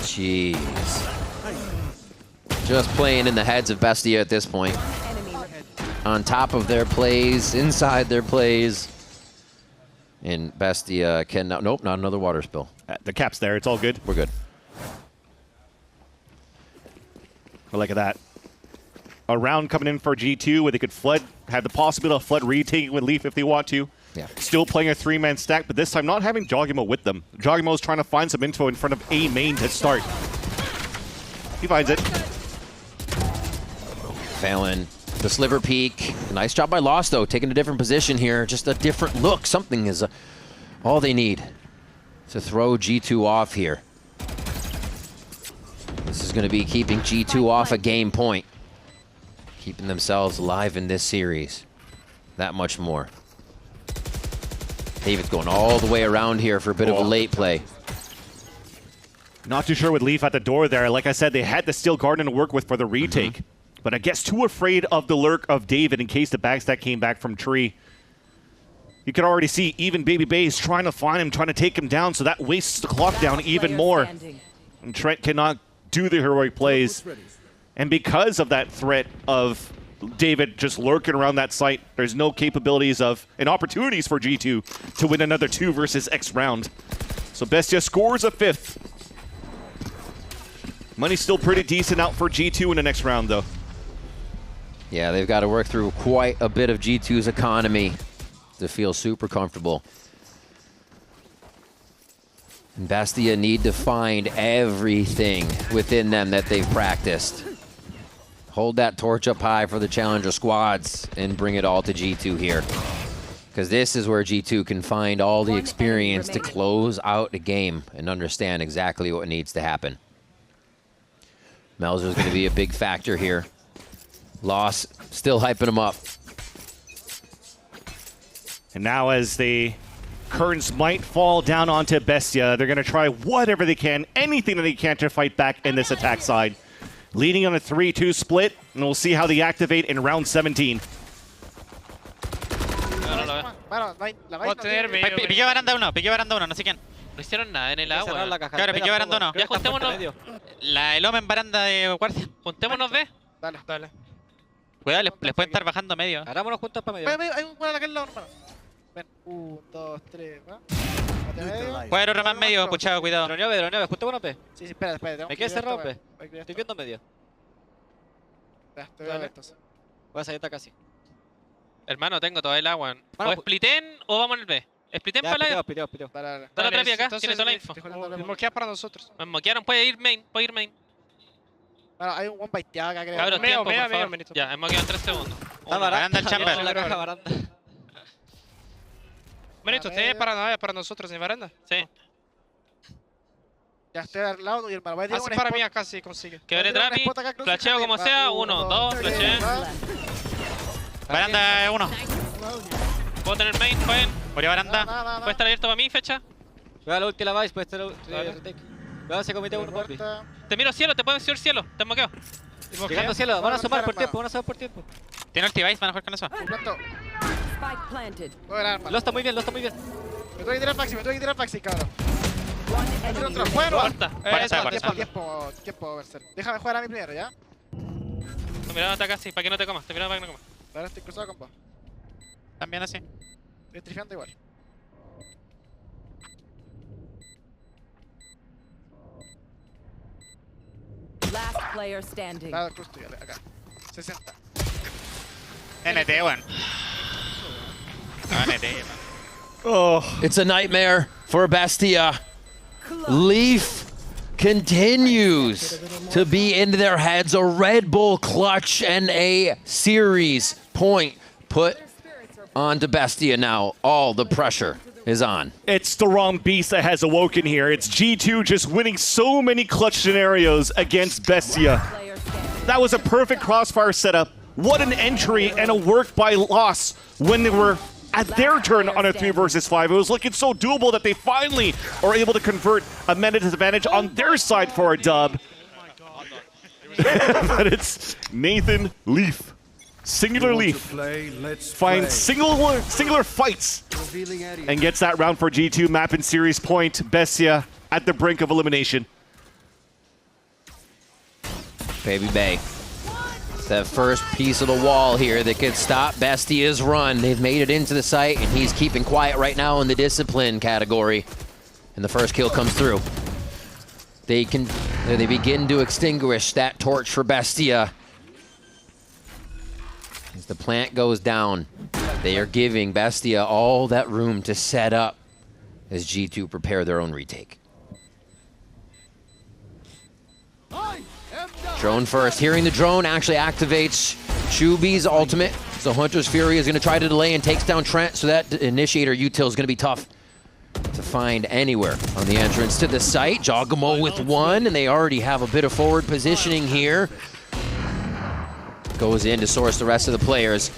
Jeez. Just playing in the heads of Bestia at this point. On top of their plays, inside their plays. And Bestia can... Nope, not another water spill. The cap's there. It's all good. We're good. I like that. A round coming in for G2 where they could flood, have the possibility of flood retaking with Leaf if they want to. Yeah. Still playing a 3-man stack, but this time not having Jogimo with them. Jogimo is trying to find some info in front of A main to start. He finds it. Phelan, the sliver peek. Nice job by Lost, though, taking a different position here. Just a different look. Something is all they need to throw G2 off here. This is going to be keeping G2 off a game point. Keeping themselves alive in this series. That much more. David's going all the way around here for a bit of a late play. Not too sure with Leaf at the door there. Like I said, they had the Steel Garden to work with for the retake. But I guess too afraid of the lurk of David in case the backstack came back from Tree. You can already see even Baby Bay is trying to find him, trying to take him down, so that wastes the clock down even more. And Trent cannot do the heroic plays. And because of that threat of David just lurking around that site, there's no capabilities of and opportunities for G2 to win another 2 versus X round. So Bestia scores a 5th. Money's still pretty decent out for G2 in the next round, though. Yeah, they've got to work through quite a bit of G2's economy to feel super comfortable. And Bastia need to find everything within them that they've practiced. Hold that torch up high for the challenger squads and bring it all to G2 here. Because this is where G2 can find all the experience to close out the game and understand exactly what needs to happen. Melzer's going to be a big factor here. Loss still hyping him up. And now as the curtains might fall down onto Bestia, they're going to try whatever they can, anything that they can to fight back in this attack side. Leading on a 3-2 split, and we'll see how they activate in round 17. Piqué baranda uno, no sé quién. No hicieron nada en el agua. Claro, piqué baranda uno. Ya juntémonos. El Omen baranda de guardia. Juntémonos, ve. Dale. Cuidado, les pueden estar bajando medio. Hagámonos juntos para medio. Hay un jugador acá al lado, hermano. Ven, 1, 2, 3, va. Cuadro otro más medio, escuchado, cuidado. Droneo, juntémonos, pe. Sí, espera. Me quedé cerrado, pe. Estoy viendo medio. Ya, te voy a ver entonces. Voy a salir hasta casi. Hermano, tengo todo el agua. O spliten o vamos en el B. Spliten para la... Piteo. Dale. Está la trapia acá, tiene toda la info. Moquea para nosotros. Me moquearon, puede ir main. Bueno, hay un one baiteado acá, creo. Cabrón, tiempo, por favor. Ya, hemos moqueado en 3 segundos. Baranda el chamber. La caja baranda. Benito, ¿usted es para nosotros en baranda? Sí. Ya estoy al lado tuyo, hermano. Así para mí acá sí consigue. Quebré trapi, flasheo como sea, 1, 2, flasheo. Baranda 1. Puedo tener main, pueden. Moría baranda. ¿Puede estar abierto para mí, fecha? Juega la ulti la Vice, puede estar retake. Cuidado, se comete uno, papi. Te miro cielo, te puedo decir cielo, te moqueo. Llegando cielo, van a sumar por tiempo, Tiene ulti Vice, van a jugar con eso. Spike planted. Lo está muy bien. Me tengo que tirar Maxi, cabrón. Otro. Bueno, tiempo, Berser. Déjame jugar a mí primero, ¿ya? Estoy mirando acá así, para que no te comas. Ahora estoy cruzado con vos. También así. Estoy trifeando igual. Last player standing. Nada, cruz tuyo, acá. 60. NT, weón. Oh, it's a nightmare for Bastia. Leaf continues to be in their heads. A Red Bull clutch and a series point put onto Bastia now. All the pressure is on. It's the wrong beast that has awoken here. It's G2 just winning so many clutch scenarios against Bestia. That was a perfect crossfire setup. What an entry and a work by Loss when they were at their turn on a 3 versus 5. It was looking so doable that they finally are able to convert a minute advantage on their side for a dub. But it's Nathan Leaf. Singular Leaf finds singular fights and gets that round for G2. Map and series point. Bestia at the brink of elimination. Baby Bay. That first piece of the wall here that could stop Bastia's run. They've made it into the site, and he's keeping quiet right now in the discipline category. And the first kill comes through. They can There they begin to extinguish that torch for Bestia. As the plant goes down, they are giving Bestia all that room to set up as G2 prepare their own retake. Drone first. Hearing the drone actually activates Chubi's ultimate. So Hunter's Fury is going to try to delay and takes down Trent, so that initiator util is going to be tough to find anywhere on the entrance to the site. Jogamo with one, and they already have a bit of forward positioning here. Goes in to source the rest of the players.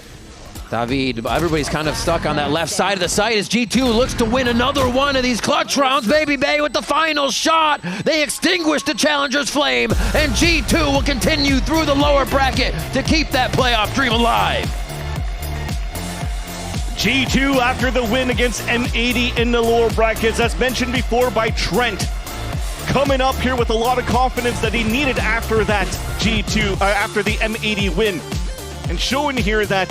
David, everybody's kind of stuck on that left side of the site as G2 looks to win another one of these clutch rounds. Baby Bay with the final shot. They extinguish the challenger's flame, and G2 will continue through the lower bracket to keep that playoff dream alive. G2 after the win against M80 in the lower brackets, as mentioned before by Trent. Coming up here with a lot of confidence that he needed after that after the M80 win. And showing here that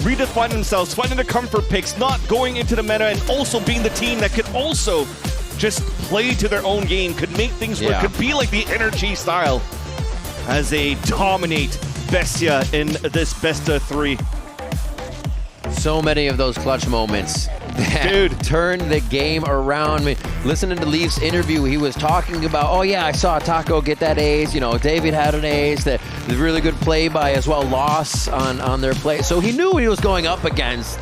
redefine themselves, finding the comfort picks, not going into the meta, and also being the team that could also just play to their own game, could make things work, could be like the energy style as they dominate Bestia in this best of 3. So many of those clutch moments that turned the game around. I mean, listening to Leaf's interview, he was talking about, oh yeah, I saw Taco get that ace. You know, David had an ace. That was really good play by as well, Loss on their play. So he knew what he was going up against.